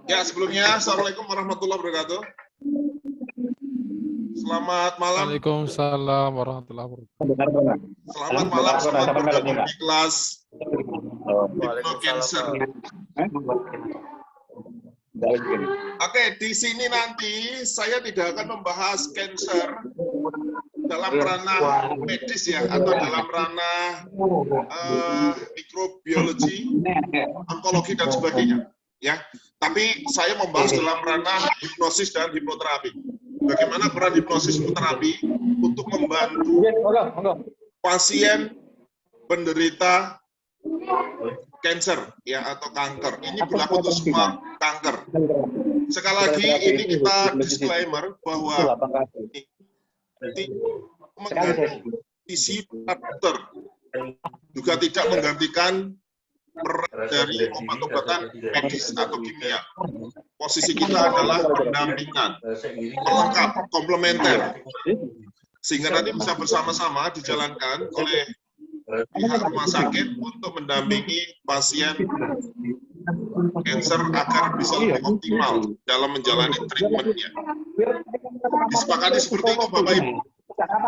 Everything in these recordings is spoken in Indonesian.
Ya, sebelumnya Assalamualaikum warahmatullahi wabarakatuh. Selamat malam. Waalaikumsalam warahmatullahi wabarakatuh. Selamat malam, selamat bergabung di kelas Hypnocancer. Oke, di sini nanti saya tidak akan membahas cancer dalam ranah medis ya, atau dalam ranah mikrobiologi, onkologi dan sebagainya. Ya, tapi saya membahas dalam ranah hipnosis dan hipnoterapi. Bagaimana peran hipnosis hipnoterapi untuk membantu pasien penderita cancer ya atau kanker. Ini berlaku untuk semua kanker. Sekali lagi ini kita disclaimer bahwa mengganti isi dokter juga tidak menggantikan peran dari obat-obatan medis atau kimia. Posisi kita adalah pendampingan, pelengkap, komplementer, sehingga nanti bisa bersama-sama dijalankan oleh pihak rumah sakit untuk mendampingi pasien cancer agar bisa lebih optimal dalam menjalani treatmentnya. Disepakati seperti itu, Bapak Ibu.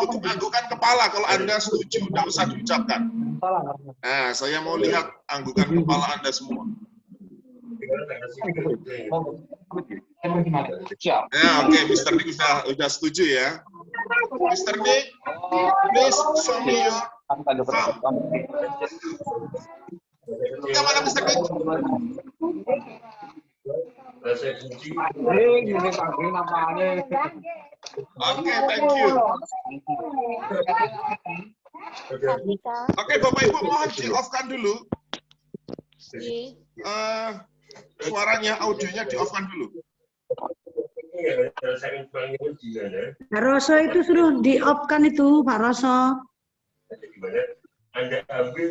Cukup anggukan kepala kalau Anda setuju, tidak usah diucapkan. Nah, saya mau lihat anggukan kepala Anda semua. Ya, oke, Mr. Nick sudah setuju ya. Mr. Nick, please show me your thumb. Bagaimana Mr. Nick? Oke, thank you. Oke, Bapak Ibu mohon di-off-kan dulu. Suaranya, audionya di-off-kan dulu. Pak Roso itu suruh di-off-kan itu, Pak Roso.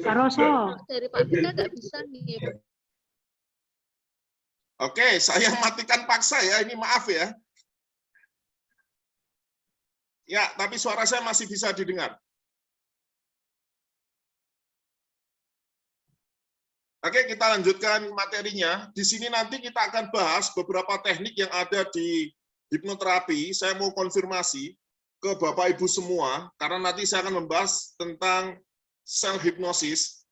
Pak Roso. Dari Pak Bita nggak bisa nih. Oke, saya matikan paksa ya, ini maaf ya. Ya, tapi suara saya masih bisa didengar. Oke, kita lanjutkan materinya. Di sini nanti kita akan bahas beberapa teknik yang ada di hipnoterapi. Saya mau konfirmasi ke Bapak Ibu semua, karena nanti saya akan membahas tentang self hipnosis.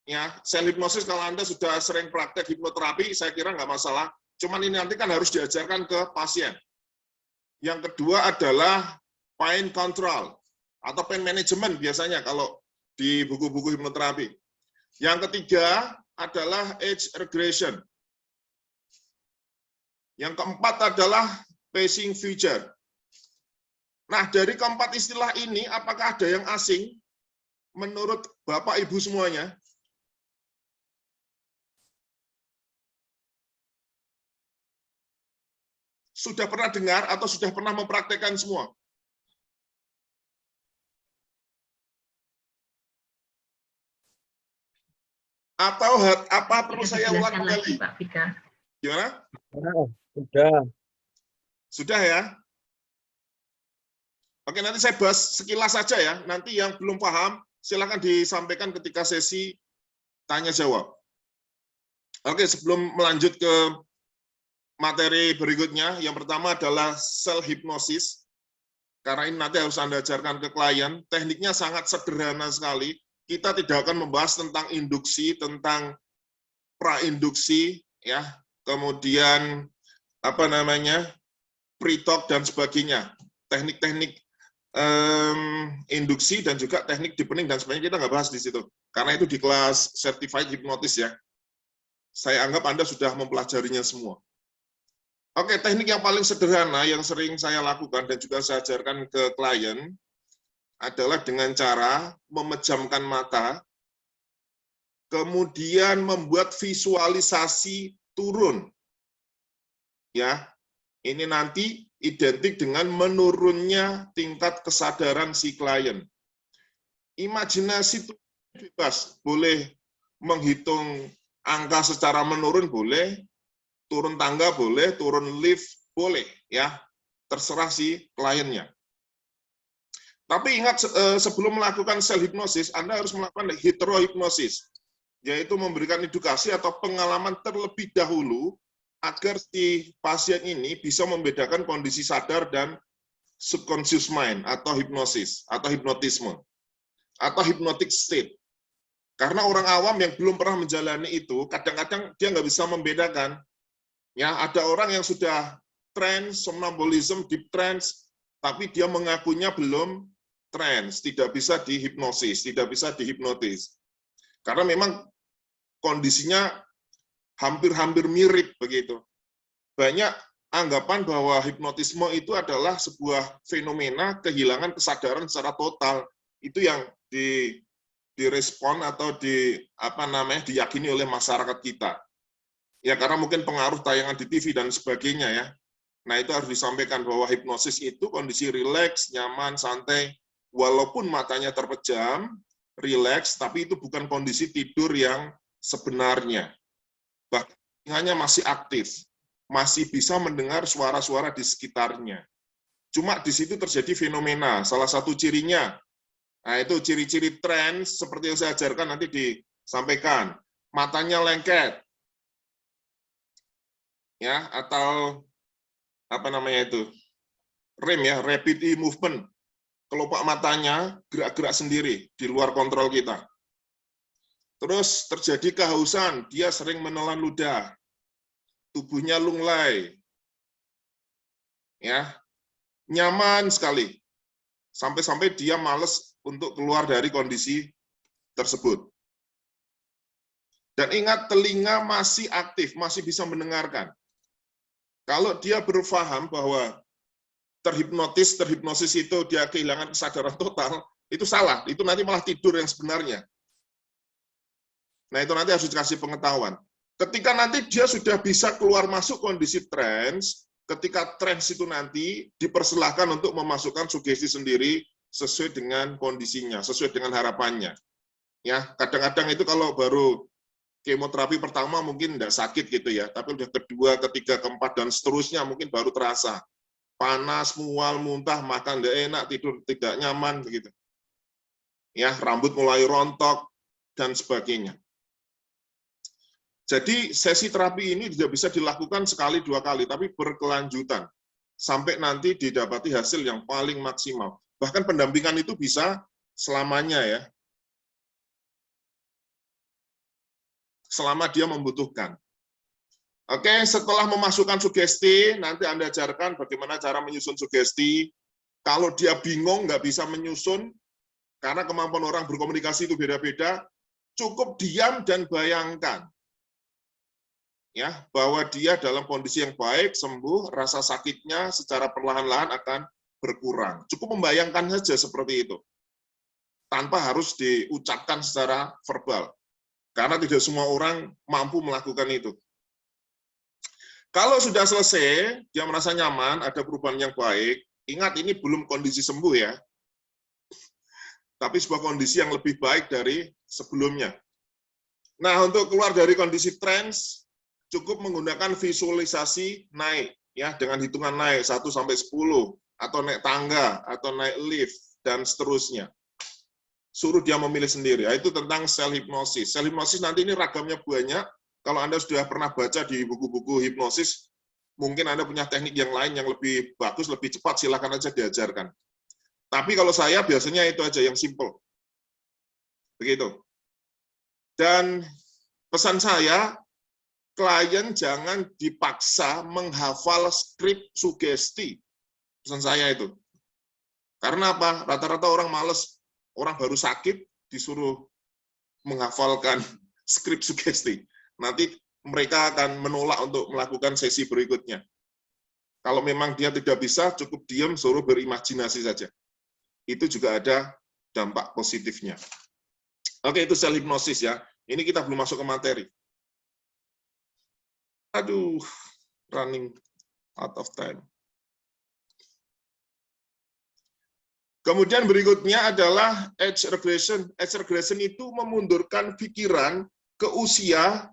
Ya, self hipnosis kalau Anda sudah sering praktek hipnoterapi, saya kira nggak masalah. Cuman ini nanti kan harus diajarkan ke pasien. Yang kedua adalah pain control atau pain management biasanya kalau di buku-buku hipnoterapi. Yang ketiga adalah age regression. Yang keempat adalah pacing future. Nah, dari keempat istilah ini, apakah ada yang asing menurut Bapak Ibu semuanya? Sudah pernah dengar atau sudah pernah mempraktekkan semua? Atau apa perlu saya ulang kembali? Gimana? Sudah. Sudah ya? Oke, nanti saya bahas sekilas saja ya. Nanti yang belum paham, silakan disampaikan ketika sesi tanya-jawab. Oke, sebelum melanjut ke materi berikutnya, yang pertama adalah self hypnosis. Karena ini nanti harus Anda ajarkan ke klien. Tekniknya sangat sederhana sekali. Kita tidak akan membahas tentang induksi, tentang prainduksi, ya, kemudian pre-talk dan sebagainya, teknik-teknik induksi dan juga teknik deepening dan sebagainya kita nggak bahas di situ, karena itu di kelas certified hypnotist ya. Saya anggap Anda sudah mempelajarinya semua. Oke, teknik yang paling sederhana yang sering saya lakukan dan juga saya ajarkan ke klien adalah dengan cara memejamkan mata, kemudian membuat visualisasi turun. Ya, ini nanti identik dengan menurunnya tingkat kesadaran si klien. Imajinasi itu bebas, boleh menghitung angka secara menurun boleh, turun tangga boleh, turun lift boleh, ya, terserah si kliennya. Tapi ingat, sebelum melakukan self hypnosis, Anda harus melakukan heterohipnosis. yaitu memberikan edukasi atau pengalaman terlebih dahulu agar si pasien ini bisa membedakan kondisi sadar dan subconscious mind atau hipnosis atau hipnotisme atau hypnotic state. Karena orang awam yang belum pernah menjalani itu, kadang-kadang dia nggak bisa membedakan. Ya, ada orang yang sudah trance, somnambulism, deep trance, tapi dia mengakunya belum trance, tidak bisa dihipnosis, tidak bisa dihipnotis. Karena memang kondisinya hampir-hampir mirip begitu. Banyak anggapan bahwa hipnotisme itu adalah sebuah fenomena kehilangan kesadaran secara total. Itu yang direspon atau diyakini oleh masyarakat kita. Ya karena mungkin pengaruh tayangan di TV dan sebagainya ya. Nah, itu harus disampaikan bahwa hipnosis itu kondisi rileks, nyaman, santai, walaupun matanya terpejam, rileks, tapi itu bukan kondisi tidur yang sebenarnya. Bahkan telinganya masih aktif, masih bisa mendengar suara-suara di sekitarnya. Cuma di situ terjadi fenomena, salah satu cirinya, nah itu ciri-ciri trance seperti yang saya ajarkan nanti disampaikan. Matanya lengket, ya, atau apa namanya itu, REM ya, rapid eye movement. Kelopak matanya gerak-gerak sendiri di luar kontrol kita. Terus terjadi kehausan, dia sering menelan ludah, tubuhnya lunglai, ya, nyaman sekali, sampai-sampai dia malas untuk keluar dari kondisi tersebut. Dan ingat, telinga masih aktif, masih bisa mendengarkan. Kalau dia berpaham bahwa terhipnosis itu dia kehilangan kesadaran total, itu salah, itu nanti malah tidur yang sebenarnya. Nah, itu nanti harus dikasih pengetahuan. Ketika nanti dia sudah bisa keluar masuk kondisi trance, ketika trance itu nanti dipersilahkan untuk memasukkan sugesti sendiri sesuai dengan kondisinya, sesuai dengan harapannya. Ya, kadang-kadang itu kalau baru kemoterapi pertama mungkin tidak sakit gitu ya, tapi udah kedua, ketiga, keempat, dan seterusnya mungkin baru terasa. Panas, mual, muntah, makan tidak enak, tidur tidak nyaman, begitu. Ya, rambut mulai rontok, dan sebagainya. Jadi sesi terapi ini tidak bisa dilakukan sekali, dua kali, tapi berkelanjutan. Sampai nanti didapati hasil yang paling maksimal. Bahkan pendampingan itu bisa selamanya ya. Selama dia membutuhkan. Oke, setelah memasukkan sugesti, nanti Anda ajarkan bagaimana cara menyusun sugesti. Kalau dia bingung, nggak bisa menyusun, karena kemampuan orang berkomunikasi itu beda-beda, cukup diam dan bayangkan. Ya, bahwa dia dalam kondisi yang baik, sembuh, rasa sakitnya secara perlahan-lahan akan berkurang. Cukup membayangkan saja seperti itu. Tanpa harus diucapkan secara verbal. Karena tidak semua orang mampu melakukan itu. Kalau sudah selesai, dia merasa nyaman, ada perubahan yang baik, ingat ini belum kondisi sembuh ya. Tapi sebuah kondisi yang lebih baik dari sebelumnya. Nah, untuk keluar dari kondisi trance, cukup menggunakan visualisasi naik, ya dengan hitungan naik 1 sampai 10, atau naik tangga, atau naik lift, dan seterusnya. Suruh dia memilih sendiri. Itu tentang self hipnosis. Self hipnosis nanti ini ragamnya banyak. Kalau Anda sudah pernah baca di buku-buku hipnosis, mungkin Anda punya teknik yang lain yang lebih bagus, lebih cepat, silakan aja diajarkan. Tapi kalau saya biasanya itu aja yang simple. Begitu. Dan pesan saya, klien jangan dipaksa menghafal skrip sugesti. Pesan saya itu. Karena apa? Rata-rata orang malas, orang baru sakit disuruh menghafalkan skrip sugesti. Nanti mereka akan menolak untuk melakukan sesi berikutnya. Kalau memang dia tidak bisa, cukup diam, suruh berimajinasi saja. Itu juga ada dampak positifnya. Oke, itu self hipnosis ya. Ini kita belum masuk ke materi. Aduh, running out of time. Kemudian berikutnya adalah age regression. Age regression itu memundurkan pikiran ke usia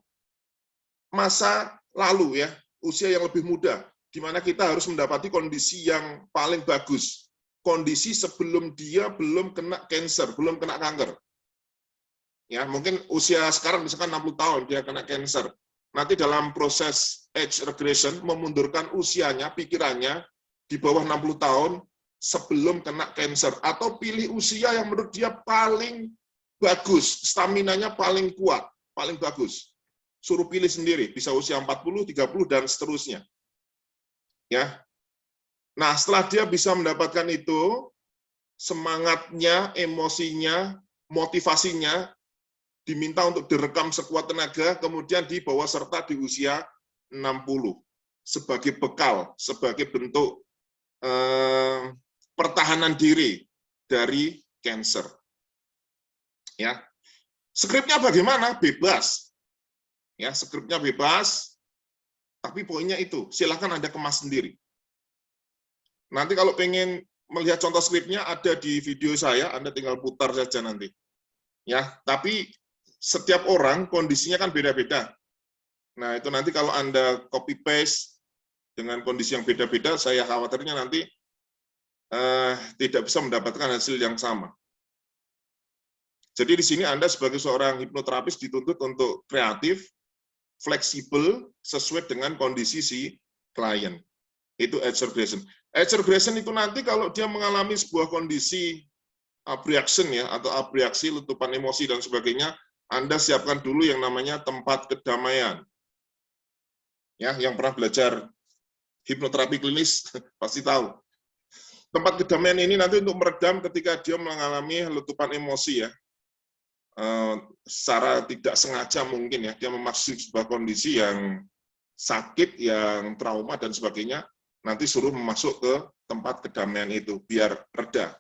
masa lalu ya, usia yang lebih muda, di mana kita harus mendapati kondisi yang paling bagus. Kondisi sebelum dia belum kena cancer, belum kena kanker. Ya, mungkin usia sekarang misalkan 60 tahun dia kena cancer. Nanti dalam proses age regression memundurkan usianya, pikirannya di bawah 60 tahun sebelum kena cancer, atau pilih usia yang menurut dia paling bagus, staminanya paling kuat, paling bagus. Suruh pilih sendiri, bisa usia 40, 30 dan seterusnya. Ya. Nah, setelah dia bisa mendapatkan itu, semangatnya, emosinya, motivasinya diminta untuk direkam sekuat tenaga, kemudian dibawa serta di usia 60 sebagai bekal, sebagai bentuk pertahanan diri dari cancer. Ya, skripnya bagaimana? Bebas. Ya, skripnya bebas, tapi poinnya itu, silakan Anda kemas sendiri. Nanti kalau pengen melihat contoh skripnya ada di video saya, Anda tinggal putar saja nanti. Ya, tapi setiap orang kondisinya kan beda-beda. Nah, itu nanti kalau Anda copy paste dengan kondisi yang beda-beda, saya khawatirnya nanti tidak bisa mendapatkan hasil yang sama. Jadi di sini Anda sebagai seorang hipnoterapis dituntut untuk kreatif, fleksibel, sesuai dengan kondisi si klien. Itu age regression. Age regression itu nanti kalau dia mengalami sebuah kondisi abreaction ya, atau abreaksi, letupan emosi dan sebagainya, Anda siapkan dulu yang namanya tempat kedamaian. Ya, yang pernah belajar hipnoterapi klinis pasti tahu. Tempat kedamaian ini nanti untuk meredam ketika dia mengalami letupan emosi ya. Secara tidak sengaja mungkin ya, dia memasuki sebuah kondisi yang sakit, yang trauma dan sebagainya, nanti suruh masuk ke tempat kedamaian itu biar reda.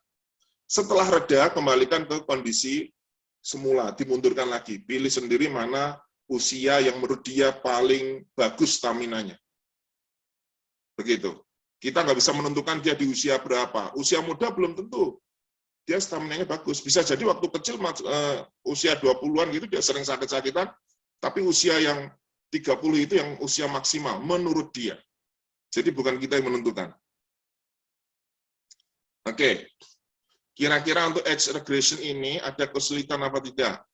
Setelah reda, kembalikan ke kondisi semula, dimundurkan lagi, pilih sendiri mana usia yang menurut dia paling bagus staminanya. Begitu. Kita nggak bisa menentukan dia di usia berapa. Usia muda belum tentu dia staminanya bagus. Bisa jadi waktu kecil, usia 20-an gitu, dia sering sakit-sakitan, tapi usia yang 30 itu yang usia maksimal, menurut dia. Jadi bukan kita yang menentukan. Oke, kira-kira untuk age regression ini ada kesulitan apa tidak?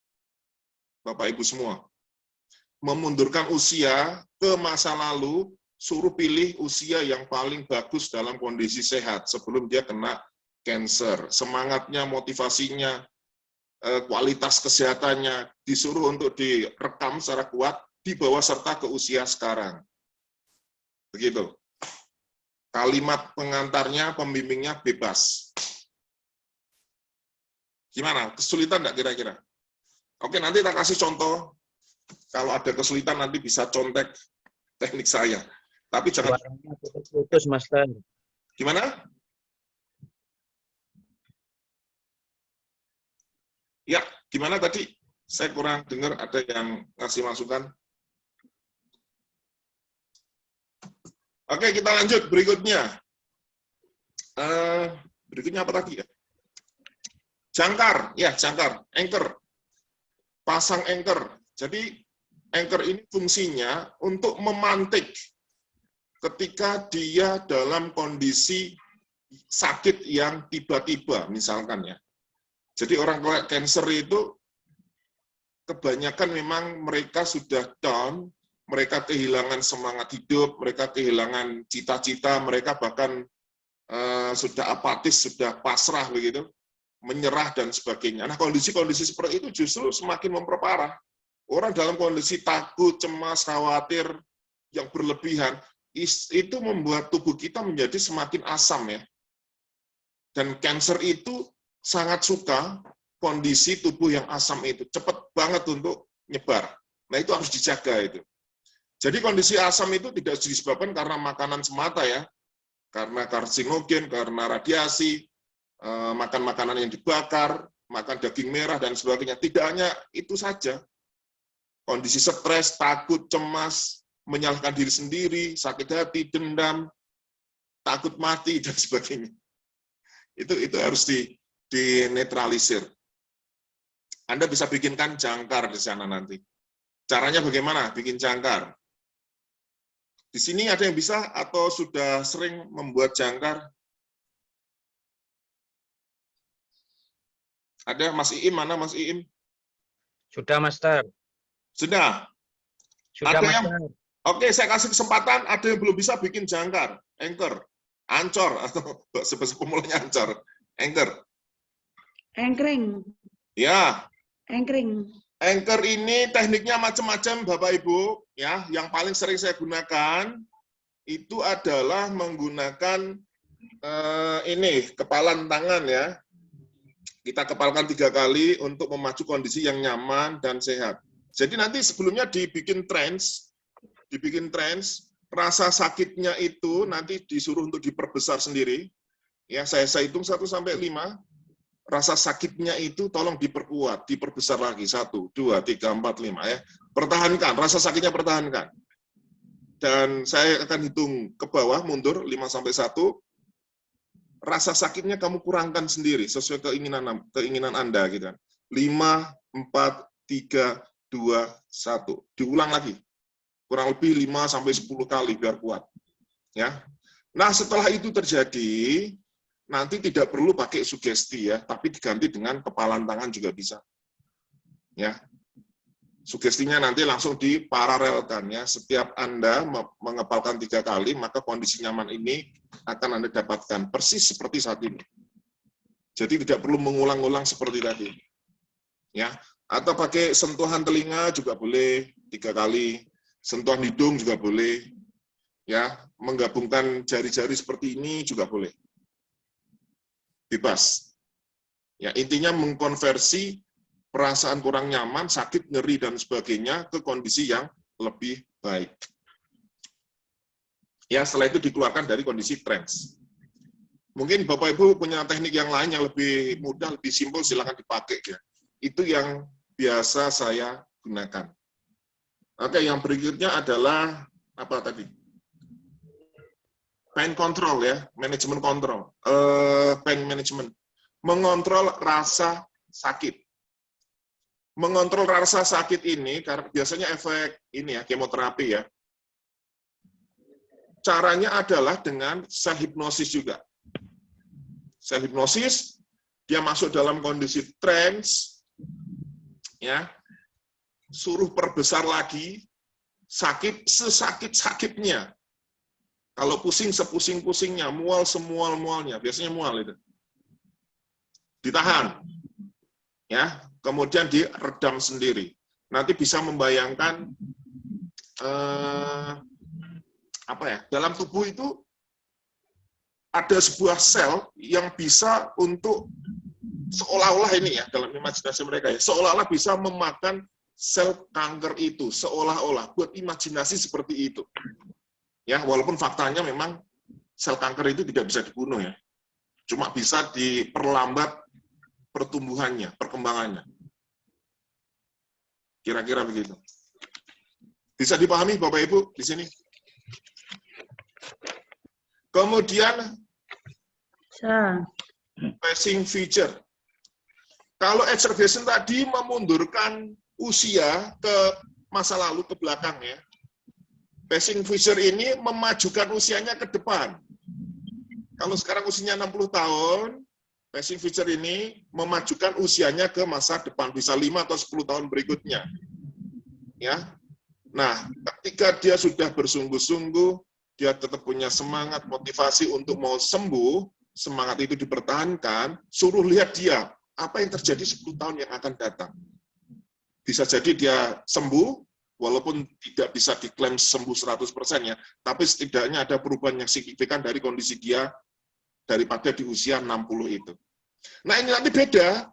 Bapak Ibu semua. Memundurkan usia ke masa lalu, suruh pilih usia yang paling bagus dalam kondisi sehat sebelum dia kena cancer. Semangatnya, motivasinya, kualitas kesehatannya disuruh untuk direkam secara kuat, dibawa serta ke usia sekarang. Begitu. Kalimat pengantarnya, pembimbingnya bebas. Gimana? Kesulitan enggak kira-kira? Oke, nanti kita kasih contoh. Kalau ada kesulitan nanti bisa contek teknik saya. Tapi jangan putus, Master. Gimana? Ya, gimana tadi? Saya kurang dengar ada yang ngasih masukan. Oke, kita lanjut berikutnya. Berikutnya apa tadi ya? Jangkar, ya jangkar, anchor. Pasang anchor. Jadi anchor ini fungsinya untuk memantik ketika dia dalam kondisi sakit yang tiba-tiba, misalkan ya. Jadi orang cancer itu kebanyakan memang mereka sudah down, mereka kehilangan semangat hidup, mereka kehilangan cita-cita, mereka bahkan sudah apatis, sudah pasrah begitu, menyerah dan sebagainya. Nah, kondisi-kondisi seperti itu justru semakin memperparah. Orang dalam kondisi takut, cemas, khawatir yang berlebihan, itu membuat tubuh kita menjadi semakin asam ya. Dan cancer itu sangat suka kondisi tubuh yang asam itu, cepat banget untuk nyebar. Nah, itu harus dijaga itu. Jadi kondisi asam itu tidak disebabkan karena makanan semata ya, karena karsinogen, karena radiasi, makan makanan yang dibakar, makan daging merah dan sebagainya. Tidak hanya itu saja. Kondisi stres, takut, cemas, menyalahkan diri sendiri, sakit hati, dendam, takut mati dan sebagainya. Itu harus dinetralisir. Anda bisa bikinkan jangkar di sana nanti. Caranya bagaimana? Bikin jangkar. Di sini ada yang bisa atau sudah sering membuat jangkar? Ada Mas Iim, mana Mas Iim? Sudah, Master. Sudah? Sudah, Ada yang Master. Oke, saya kasih kesempatan, ada yang belum bisa bikin jangkar, anchor, ancor, atau bahasa pemulanya ancor, anchor. Anchoring. Ya, Anchoring. anchor ini tekniknya macam-macam, Bapak Ibu. Ya, yang paling sering saya gunakan itu adalah menggunakan ini kepalan tangan ya. Kita kepalkan 3 kali untuk memacu kondisi yang nyaman dan sehat. Jadi nanti sebelumnya dibikin trance, rasa sakitnya itu nanti disuruh untuk diperbesar sendiri. Ya, saya hitung 1 sampai 5. Rasa sakitnya itu tolong diperkuat, diperbesar lagi 1, 2, 3, 4, 5 ya. Pertahankan, rasa sakitnya pertahankan. Dan saya akan hitung ke bawah mundur 5 sampai 1. Rasa sakitnya kamu kurangkan sendiri sesuai keinginan Anda gitu kan. 5, 4, 3, 2, 1. Diulang lagi. Kurang lebih 5 sampai 10 kali biar kuat. Ya. Nah, setelah itu terjadi, nanti tidak perlu pakai sugesti ya, tapi diganti dengan kepalan tangan juga bisa. Ya. Sugestinya nanti langsung diparalelkan ya. Setiap Anda mengepalkan 3 kali, maka kondisi nyaman ini akan Anda dapatkan persis seperti saat ini. Jadi tidak perlu mengulang-ulang seperti tadi. Ya, atau pakai sentuhan telinga juga boleh 3 kali, sentuhan hidung juga boleh. Ya, menggabungkan jari-jari seperti ini juga boleh. Bebas. Ya, intinya mengkonversi perasaan kurang nyaman, sakit, nyeri, dan sebagainya ke kondisi yang lebih baik. Ya, setelah itu dikeluarkan dari kondisi trance. Mungkin Bapak Ibu punya teknik yang lain yang lebih mudah, lebih simpel, silakan dipakai ya. Itu yang biasa saya gunakan. Oke, yang berikutnya adalah apa tadi? Pain control ya, manajemen kontrol. Pain management. Mengontrol rasa sakit. Mengontrol rasa sakit ini karena biasanya efek ini ya, kemoterapi ya. Caranya adalah dengan sel hipnosis juga. Sel hipnosis, dia masuk dalam kondisi trance, ya, suruh perbesar lagi, sakit sesakit-sakitnya. Kalau pusing sepusing-pusingnya, mual semual-mualnya, biasanya mual itu. Ditahan, ya, kemudian diredam sendiri. Nanti bisa membayangkan apa ya? Dalam tubuh itu ada sebuah sel yang bisa untuk seolah-olah ini ya dalam imajinasi mereka ya, seolah-olah bisa memakan sel kanker itu, seolah-olah buat imajinasi seperti itu. Ya, walaupun faktanya memang sel kanker itu tidak bisa dibunuh ya. Cuma bisa diperlambat pertumbuhannya, perkembangannya. Kira-kira begitu. Bisa dipahami Bapak Ibu di sini? Kemudian passing feature. Kalau exacerbation tadi memundurkan usia ke masa lalu, ke belakang ya. Passing feature ini memajukan usianya ke depan. Kalau sekarang usianya 60 tahun, passing feature ini memajukan usianya ke masa depan, bisa 5 atau 10 tahun berikutnya. Ya. Nah, ketika dia sudah bersungguh-sungguh, dia tetap punya semangat, motivasi untuk mau sembuh, semangat itu dipertahankan, suruh lihat dia, apa yang terjadi 10 tahun yang akan datang. Bisa jadi dia sembuh, walaupun tidak bisa diklaim sembuh 100% ya, tapi setidaknya ada perubahan yang signifikan dari kondisi dia daripada di usia 60 itu. Nah ini nanti beda,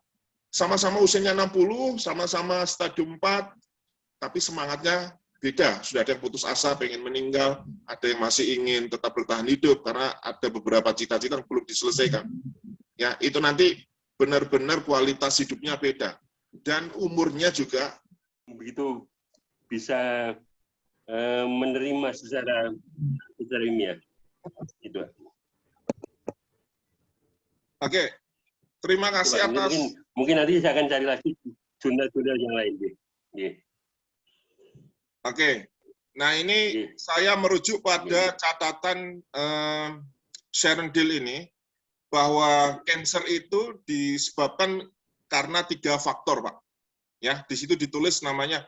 sama-sama usianya 60, sama-sama stadium 4, tapi semangatnya beda. Sudah ada yang putus asa, pengen meninggal, ada yang masih ingin tetap bertahan hidup, karena ada beberapa cita-cita yang belum diselesaikan. Ya, itu nanti benar-benar kualitas hidupnya beda. Dan umurnya juga begitu bisa menerima secara ilmiah. Gitu. Oke, terima kasih atas. Mungkin nanti saya akan cari lagi jurnal-jurnal yang lain. Oke, nah ini saya merujuk pada catatan Sharon Deal ini, bahwa kanker itu disebabkan karena 3 faktor, Pak. Ya, di situ ditulis namanya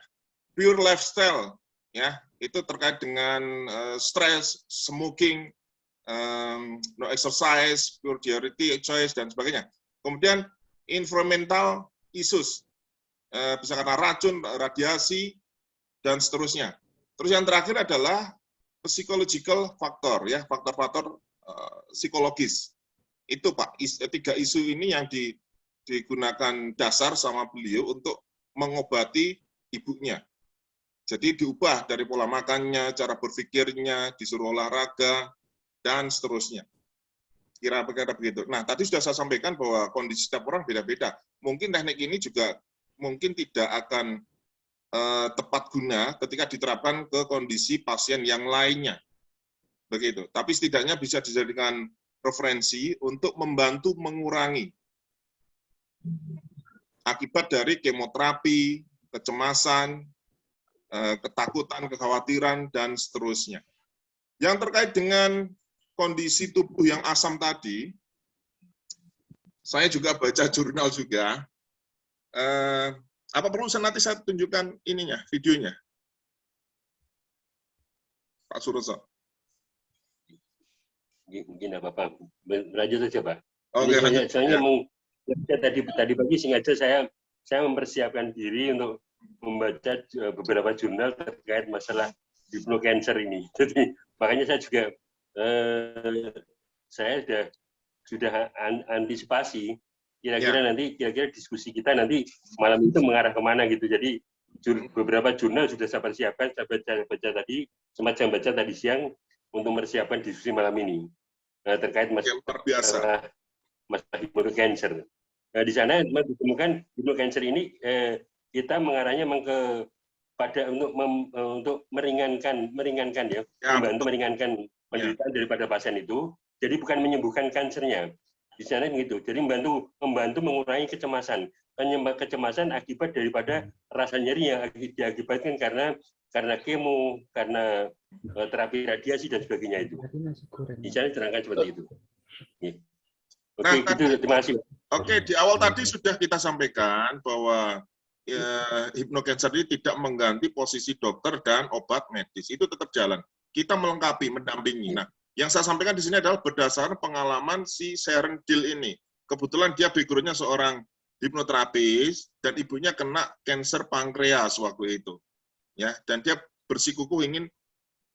pure lifestyle, ya, itu terkait dengan stres, smoking, no exercise, pure dietary choice dan sebagainya. Kemudian environmental issues, bisa karena racun, radiasi dan seterusnya. Terus yang terakhir adalah psychological factor, ya, faktor-faktor psikologis. Itu Pak, tiga isu ini yang digunakan dasar sama beliau untuk mengobati ibunya. Jadi diubah dari pola makannya, cara berpikirnya, disuruh olahraga, dan seterusnya. Kira-kira begitu. Nah, tadi sudah saya sampaikan bahwa kondisi setiap orang beda-beda. Mungkin teknik ini juga mungkin tidak akan tepat guna ketika diterapkan ke kondisi pasien yang lainnya. Begitu. Tapi setidaknya bisa dijadikan referensi untuk membantu mengurangi akibat dari kemoterapi, kecemasan, ketakutan, kekhawatiran, dan seterusnya. Yang terkait dengan kondisi tubuh yang asam tadi, saya juga baca jurnal juga. Apa perlu nanti saya tunjukkan ininya, videonya? Pak Suroso. Mungkin apa-apa. Berlanjut saja, Pak. Oke, lanjut. Soalnya tadi pagi sengaja saya mempersiapkan diri untuk membaca beberapa jurnal terkait masalah hipnocancer ini. Jadi makanya saya juga saya sudah antisipasi kira-kira nanti diskusi kita nanti malam itu mengarah kemana gitu. Jadi beberapa jurnal sudah saya persiapkan, saya baca tadi, semacam baca tadi siang untuk mempersiapkan diskusi malam ini terkait masalah hipnocancer. Nah, di sana ditemukan hipnocancer ini kita mengarahnya pada untuk meringankan ya, membantu meringankan penderitaan daripada pasien itu. Jadi bukan menyembuhkan kansernya. Di sana begitu. Jadi membantu mengurangi kecemasan. Kecemasan akibat daripada rasa nyeri yang diakibatkan karena kemo, karena terapi radiasi dan sebagainya itu. Di sana diterangkan seperti itu. Oke, gitu, terima kasih. Oke, di awal tadi sudah kita sampaikan bahwa hipnocancer ini tidak mengganti posisi dokter dan obat medis. Itu tetap jalan. Kita melengkapi, mendampingi. Nah, yang saya sampaikan di sini adalah berdasarkan pengalaman si Sharon Deal ini. Kebetulan dia background-nya seorang hipnoterapis dan ibunya kena kanker pankreas waktu itu. Ya, dan dia bersikukuh ingin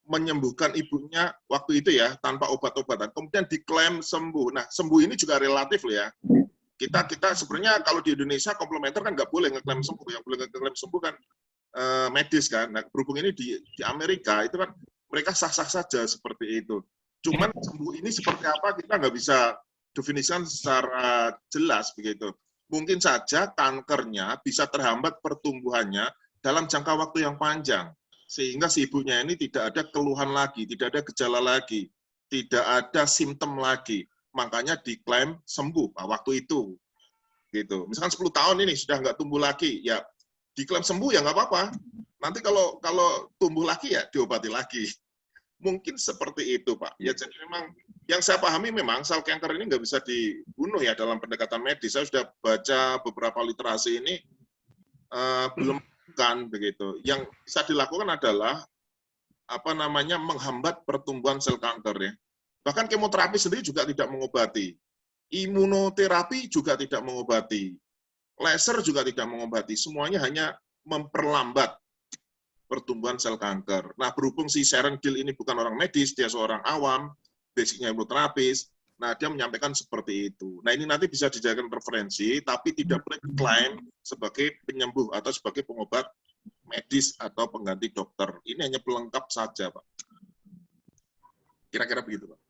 menyembuhkan ibunya waktu itu ya tanpa obat-obatan. Kemudian diklaim sembuh. Nah, sembuh ini juga relatif loh ya. Kita sebenarnya kalau di Indonesia komplementer kan nggak boleh ngeklaim sembuh. Yang boleh ngeklaim sembuh kan medis kan. Nah, berhubung ini di Amerika itu kan mereka sah-sah saja seperti itu. Cuman sembuh ini seperti apa kita nggak bisa definisikan secara jelas begitu. Mungkin saja kankernya bisa terhambat pertumbuhannya dalam jangka waktu yang panjang. Sehingga si ibunya ini tidak ada keluhan lagi, tidak ada gejala lagi, tidak ada simptom lagi. Makanya diklaim sembuh waktu itu. Gitu. Misalkan 10 tahun ini sudah nggak tumbuh lagi, ya diklaim sembuh ya nggak apa-apa. Nanti kalau tumbuh lagi ya diobati lagi. Mungkin seperti itu, Pak. Ya, jadi memang yang saya pahami memang sel kanker ini nggak bisa dibunuh ya dalam pendekatan medis. Saya sudah baca beberapa literasi ini, belum kan begitu. Yang bisa dilakukan adalah menghambat pertumbuhan sel kanker ya. Bahkan kemoterapi sendiri juga tidak mengobati. Imunoterapi juga tidak mengobati. Laser juga tidak mengobati. Semuanya hanya memperlambat pertumbuhan sel kanker. Nah, berhubung si Sharon Deal ini bukan orang medis, dia seorang awam, basicnya hipnoterapis, nah dia menyampaikan seperti itu. Nah, ini nanti bisa dijadikan referensi, tapi tidak boleh diklaim sebagai penyembuh atau sebagai pengobat medis atau pengganti dokter. Ini hanya pelengkap saja, Pak. Kira-kira begitu, Pak.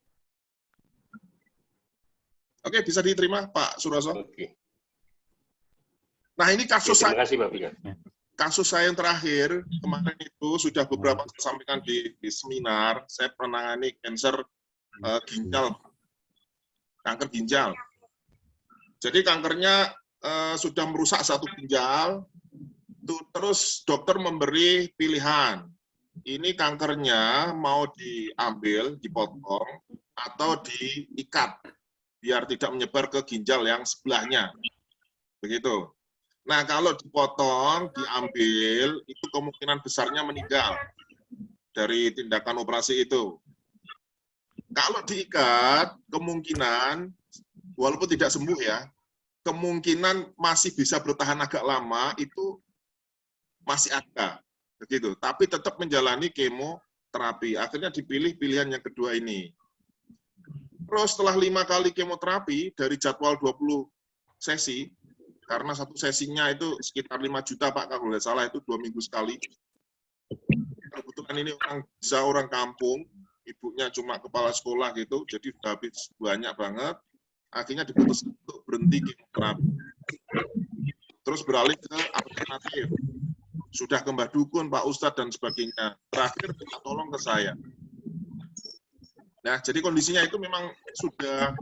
Oke, bisa diterima, Pak Suroso? Oke. Nah, ini kasus Terima kasih, Pak Pika. Kasus saya yang terakhir, kemarin itu sudah beberapa saya sampaikan di seminar, saya menangani kanker ginjal, kanker ginjal. Jadi kankernya sudah merusak satu ginjal, terus dokter memberi pilihan, ini kankernya mau diambil, dipotong, atau diikat, biar tidak menyebar ke ginjal yang sebelahnya. Begitu. Nah, kalau dipotong, diambil, itu kemungkinan besarnya meninggal dari tindakan operasi itu. Kalau diikat, kemungkinan, walaupun tidak sembuh ya, kemungkinan masih bisa bertahan agak lama, itu masih ada. Begitu. Tapi tetap menjalani kemoterapi. Akhirnya dipilih pilihan yang kedua ini. Terus setelah 5 kali kemoterapi, dari jadwal 20 sesi, karena satu sesinya itu sekitar 5 juta Pak, kalau tidak salah itu 2 minggu sekali. Kebetulan ini orang kampung, ibunya cuma kepala sekolah gitu, jadi sudah habis banyak banget. Akhirnya diputuskan untuk berhenti kemoterapi. Terus beralih ke alternatif. Sudah ke Mbah Dukun, Pak Ustadz, dan sebagainya. Terakhir minta tolong ke saya. Nah, jadi kondisinya itu memang sudah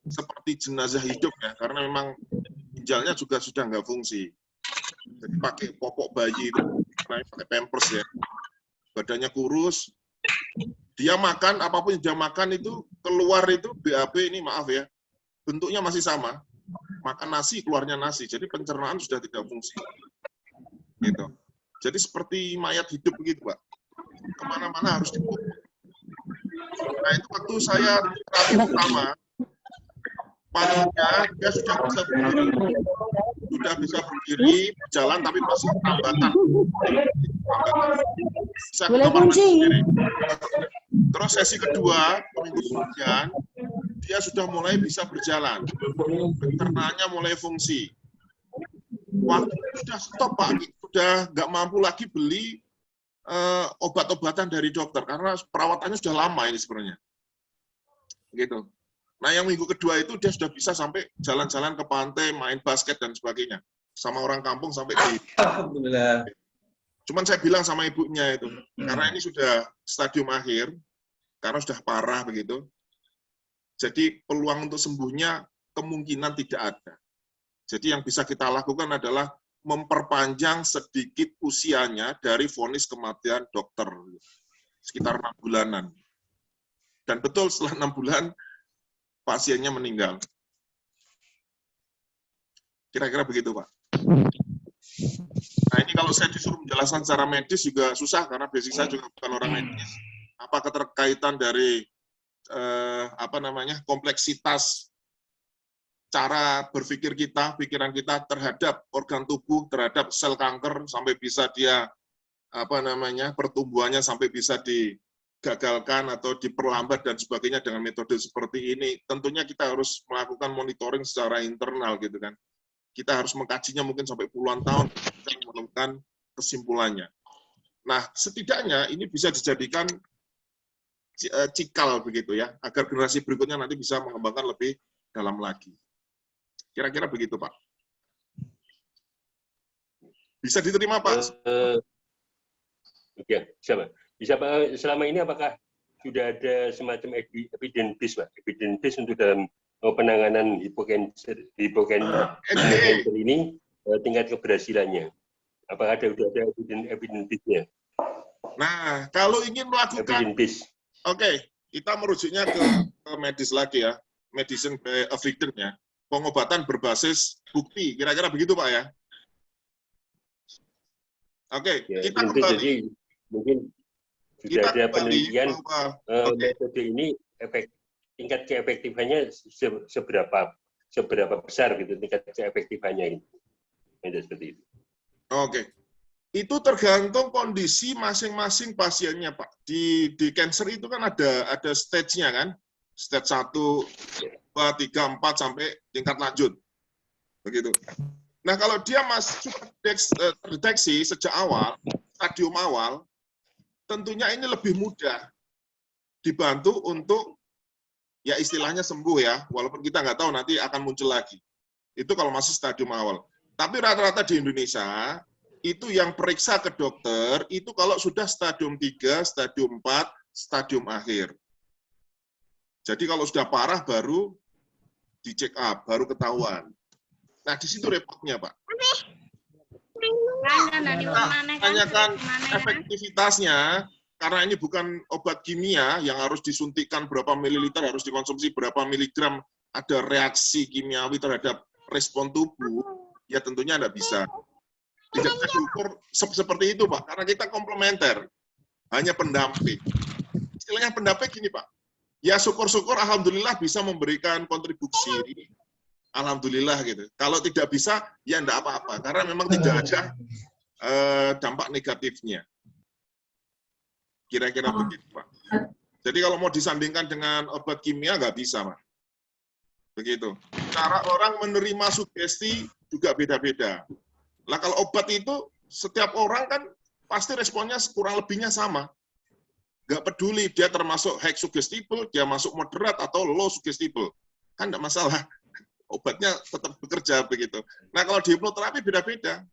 seperti jenazah hidup ya, karena memang ginjalnya juga sudah nggak fungsi. Jadi pakai popok bayi itu, pakai pampers ya. Badannya kurus, dia makan, apapun yang dia makan itu, keluar itu BAB ini maaf ya, bentuknya masih sama. Makan nasi, keluarnya nasi. Jadi pencernaan sudah tidak fungsi. Gitu. Jadi seperti mayat hidup begitu, Pak. Kemana-mana harus dipupuk. Nah, itu waktu saya terapi pertama, paginya dia sudah bisa berdiri, berjalan, tapi masih tambatan. Bisa ke kamar mandi sendiri. Terus sesi kedua, minggu kemudian, dia sudah mulai bisa berjalan. Pencernaannya mulai fungsi. Waktu sudah stop, Pak. Sudah nggak mampu lagi beli obat-obatan dari dokter, karena perawatannya sudah lama ini sebenarnya. Gitu. Nah, yang minggu kedua itu dia sudah bisa sampai jalan-jalan ke pantai, main basket, dan sebagainya. Sama orang kampung sampai di... Alhamdulillah. Cuman saya bilang sama ibunya itu, karena ini sudah stadium akhir, karena sudah parah begitu, jadi peluang untuk sembuhnya kemungkinan tidak ada. Jadi yang bisa kita lakukan adalah memperpanjang sedikit usianya dari vonis kematian dokter, sekitar 6 bulanan. Dan betul setelah 6 bulan, pasiennya meninggal. Kira-kira begitu, Pak. Nah, ini kalau saya disuruh menjelaskan secara medis juga susah, karena basic saya juga bukan orang medis. Apa keterkaitan dari kompleksitas cara berpikir kita, pikiran kita terhadap organ tubuh, terhadap sel kanker, sampai bisa dia pertumbuhannya sampai bisa digagalkan atau diperlambat dan sebagainya dengan metode seperti ini. Tentunya kita harus melakukan monitoring secara internal gitu kan. Kita harus mengkajinya mungkin sampai puluhan tahun dan menemukan kesimpulannya. Nah, setidaknya ini bisa dijadikan cikal begitu ya, agar generasi berikutnya nanti bisa mengembangkan lebih dalam lagi. Kira-kira begitu, Pak. Bisa diterima, Pak? Oke, siapa? Bisa, Pak. Selama ini apakah sudah ada semacam evidence base, Pak? Evidence base untuk dalam penanganan hipokanker ini, tingkat keberhasilannya? Apakah sudah ada evidence base-nya? Nah, kalau ingin melakukan, oke, kita merujuknya ke medis lagi ya, medicine by evidence ya. Pengobatan berbasis bukti, kira-kira begitu Pak ya? Oke, ya, kita kembali. Jadi mungkin sudah ada penelitian metode ini tingkat keefektifannya seberapa besar gitu, tingkat keefektifannya ini. Seperti itu. Oke, itu tergantung kondisi masing-masing pasiennya Pak. Di cancer itu kan ada stage-nya kan, stage 1, 2, 3, 4 sampai tingkat lanjut, begitu. Nah, kalau dia masih terdeteksi sejak awal, stadium awal, tentunya ini lebih mudah dibantu untuk ya istilahnya sembuh ya, walaupun kita nggak tahu nanti akan muncul lagi. Itu kalau masih stadium awal. Tapi rata-rata di Indonesia itu yang periksa ke dokter itu kalau sudah stadium 3, stadium 4, stadium akhir. Jadi kalau sudah parah baru di check up, baru ketahuan. Nah, di situ repotnya, Pak. Tanyakan efektivitasnya, karena ini bukan obat kimia yang harus disuntikkan berapa mililiter, harus dikonsumsi berapa miligram, ada reaksi kimiawi terhadap respon tubuh, ya tentunya Anda bisa. Tidak bisa diukur seperti itu, Pak, karena kita komplementer, hanya pendamping. Istilahnya pendamping gini, Pak, ya syukur-syukur alhamdulillah bisa memberikan kontribusi, alhamdulillah gitu. Kalau tidak bisa, ya enggak apa-apa, karena memang tidak ada dampak negatifnya. Kira-kira begitu, Pak. Jadi kalau mau disandingkan dengan obat kimia, nggak bisa, Pak. Begitu. Cara orang menerima sugesti juga beda-beda. Lah kalau obat itu, setiap orang kan pasti responnya kurang lebihnya sama. Nggak peduli dia termasuk high suggestible, dia masuk moderat atau low suggestible. Kan nggak masalah. Obatnya tetap bekerja begitu. Nah kalau di hipnoterapi beda-beda.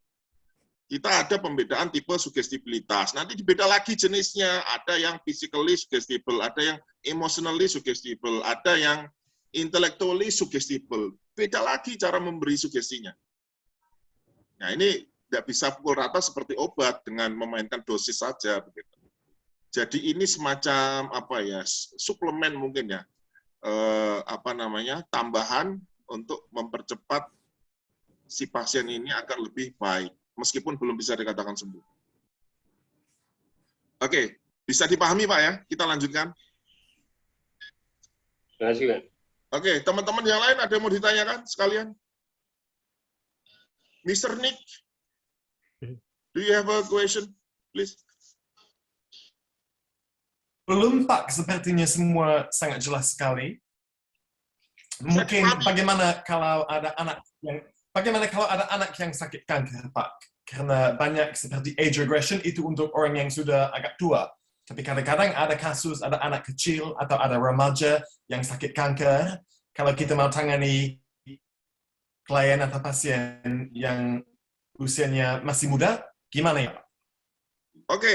Kita ada pembedaan tipe sugestibilitas. Nanti dibeda lagi jenisnya. Ada yang physically suggestible, ada yang emotionally suggestible, ada yang intellectually suggestible. Beda lagi cara memberi sugestinya. Nah ini tidak bisa pukul rata seperti obat dengan memainkan dosis saja. Begitu. Jadi ini semacam apa ya, suplemen mungkin ya, tambahan untuk mempercepat si pasien ini akan lebih baik. Meskipun belum bisa dikatakan sembuh. Oke, bisa dipahami Pak ya? Kita lanjutkan. Terima kasih, Pak. Oke, teman-teman yang lain ada yang mau ditanyakan sekalian? Mr. Nick, do you have a question, please? Belum Pak, sepertinya semua sangat jelas sekali. Mungkin bagaimana kalau ada anak yang sakit kanker, Pak? Karena banyak seperti age regression itu untuk orang yang sudah agak tua. Tapi kadang-kadang ada kasus, ada anak kecil atau ada remaja yang sakit kanker. Kalau kita mau tangani klien atau pasien yang usianya masih muda, gimana ya Pak? Oke,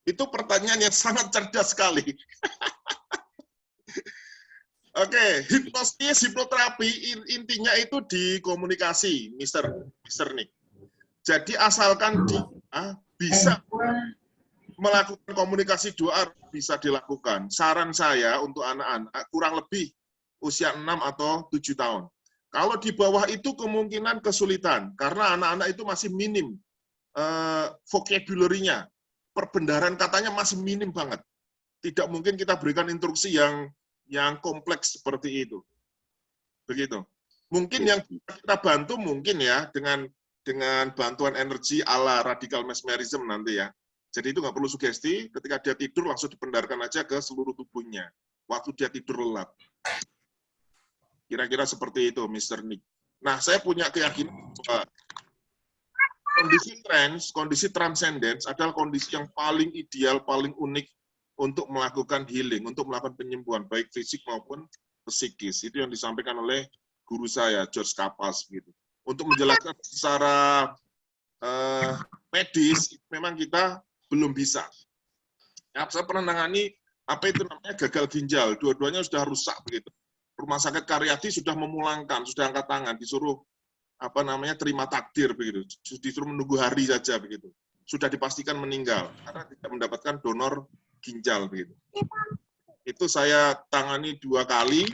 itu pertanyaan yang sangat cerdas sekali. Oke, hipnosis, hipnoterapi intinya itu di komunikasi, Mr. Nick. Jadi asalkan dia bisa melakukan komunikasi 2 arah bisa dilakukan. Saran saya untuk anak-anak kurang lebih usia 6 atau 7 tahun. Kalau di bawah itu kemungkinan kesulitan karena anak-anak itu masih minim vocabulary-nya. Perbendaharaan katanya masih minim banget. Tidak mungkin kita berikan instruksi yang kompleks seperti itu. Begitu. Mungkin yang kita bantu mungkin ya dengan bantuan energi ala radical mesmerism nanti ya. Jadi itu nggak perlu sugesti, ketika dia tidur langsung dipendarkan aja ke seluruh tubuhnya. Waktu dia tidur lelap. Kira-kira seperti itu, Mr. Nick. Nah, saya punya keyakinan bahwa kondisi transcendence adalah kondisi yang paling ideal, paling unik untuk melakukan healing, untuk melakukan penyembuhan, baik fisik maupun psikis. Itu yang disampaikan oleh guru saya, George Kapas. Gitu. Untuk menjelaskan secara medis, memang kita belum bisa. Ya, saya pernah menangani apa itu namanya gagal ginjal, dua-duanya sudah rusak begitu. Rumah sakit Karyadi sudah memulangkan, sudah angkat tangan, disuruh terima takdir begitu, disuruh menunggu hari saja begitu. Sudah dipastikan meninggal karena tidak mendapatkan donor ginjal begitu. Itu saya tangani 2 kali,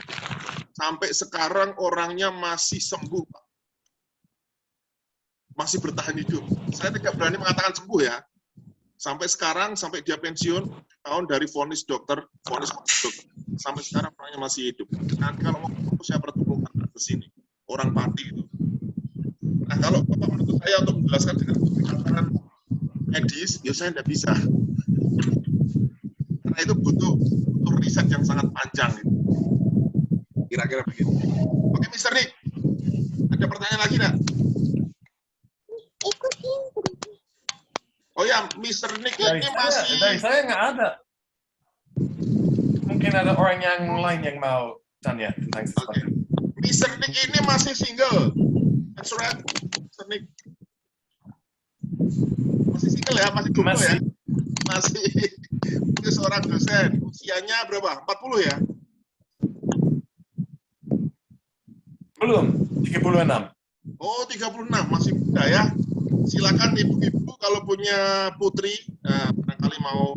sampai sekarang orangnya masih sembuh, Pak. Masih bertahan hidup. Saya tidak berani mengatakan sembuh ya. Sampai sekarang, sampai dia pensiun, tahun dari vonis dokter, sampai sekarang orangnya masih hidup. Nanti kalau mau ketemu, saya pertemukan ke sini. Orang Pati itu. Nah, kalau Bapak menuntut saya untuk menjelaskan dengan pendekatan medis, ya saya tidak bisa. Karena itu butuh riset yang sangat panjang. Gitu. Kira-kira begitu. Oke, Mr. Nick. Ada pertanyaan lagi enggak? Oh ya, Mr. Nick ini masih... Dari saya nggak ada. Mungkin ada orang yang lain yang mau tanya tentang sesuatu. Okay. Mr. Nick ini masih single. That's right, Mr. Nick. Masih single ya? Masih kumpul ya? Masih seorang dosen. Usianya berapa? 40 ya? Belum, 36. Oh, 36. Masih muda ya? Silakan ibu-ibu kalau punya putri, barangkali mau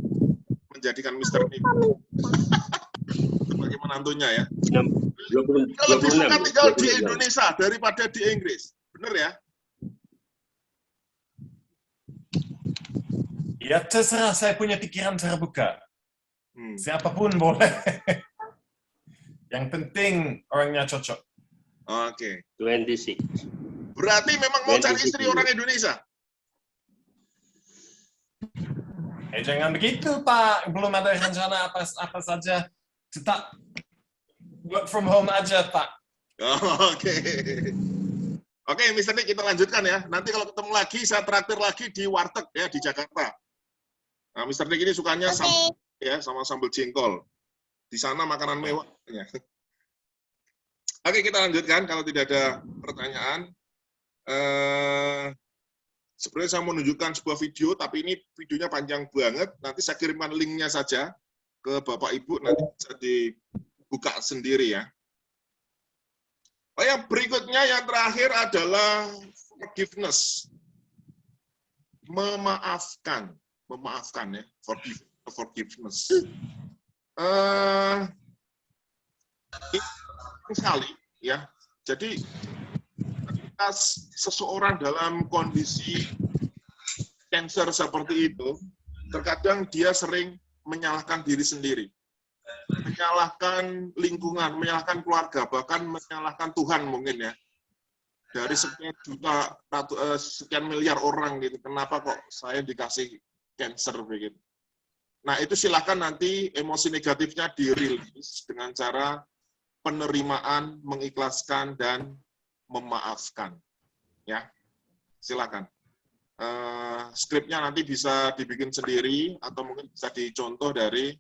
menjadikan Mr. Nick sebagai menantunya ya. 26. Lebih suka tinggal di Indonesia daripada di Inggris, bener ya? Ya terserah, saya punya pikiran terbuka. Hmm. Siapapun boleh. Yang penting orangnya cocok. Oke. 26. Berarti memang mau cari istri orang Indonesia? Jangan begitu, Pak. Belum ada rencana apa saja. Tetap work from home aja, Pak. Oke. Oke, Mr. Nick, kita lanjutkan ya. Nanti kalau ketemu lagi, saya traktir lagi di warteg ya di Jakarta. Nah, Mr. Nick ini sukanya sambal ya, sama sambal jengkol. Di sana makanan mewah. Ya. Oke, kita lanjutkan kalau tidak ada pertanyaan. Sebenarnya saya mau menunjukkan sebuah video, tapi ini videonya panjang banget. Nanti saya kirimkan linknya saja ke Bapak Ibu, nanti bisa dibuka sendiri ya. Oh, yang berikutnya yang terakhir adalah forgiveness. Memaafkan ya, forgiveness. Ini sekali ya. Jadi ketika seseorang dalam kondisi cancer seperti itu, terkadang dia sering menyalahkan diri sendiri, menyalahkan lingkungan, menyalahkan keluarga, bahkan menyalahkan Tuhan mungkin ya. Dari sekian juta, sekian miliar orang gitu, kenapa kok saya dikasih cancer begitu. Nah itu silakan nanti emosi negatifnya dirilis dengan cara penerimaan, mengikhlaskan, dan memaafkan. Ya, silakan. Skripnya nanti bisa dibikin sendiri atau mungkin bisa dicontoh dari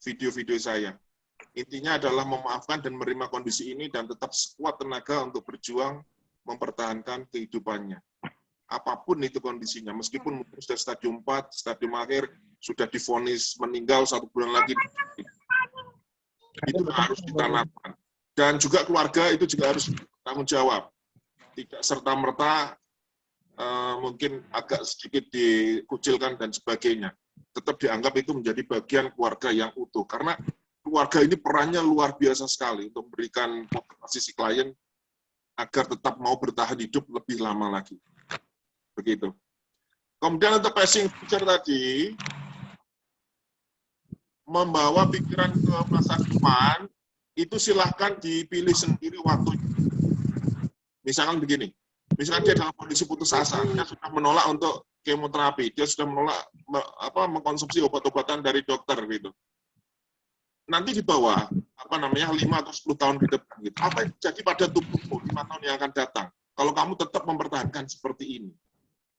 video-video saya. Intinya adalah memaafkan dan menerima kondisi ini dan tetap sekuat tenaga untuk berjuang mempertahankan kehidupannya. Apapun itu kondisinya, meskipun mungkin sudah stadium 4, stadium akhir, sudah divonis meninggal 1 bulan lagi. Itu harus ditanamkan. Dan juga keluarga itu juga harus bertanggung jawab. Tidak serta-merta mungkin agak sedikit dikucilkan dan sebagainya. Tetap dianggap itu menjadi bagian keluarga yang utuh. Karena keluarga ini perannya luar biasa sekali untuk memberikan motivasi si klien agar tetap mau bertahan hidup lebih lama lagi. Begitu. Kemudian untuk passing future tadi, membawa pikiran ke masa depan, itu silahkan dipilih sendiri waktunya. Misalkan begini, misalkan dia dalam kondisi putus asa, dia sudah menolak untuk kemoterapi, dia sudah menolak mengkonsumsi obat-obatan dari dokter gitu. Nanti di bawah 5 atau 10 tahun ke depan gitu. Apa yang terjadi pada tubuhmu 5 tahun yang akan datang kalau kamu tetap mempertahankan seperti ini?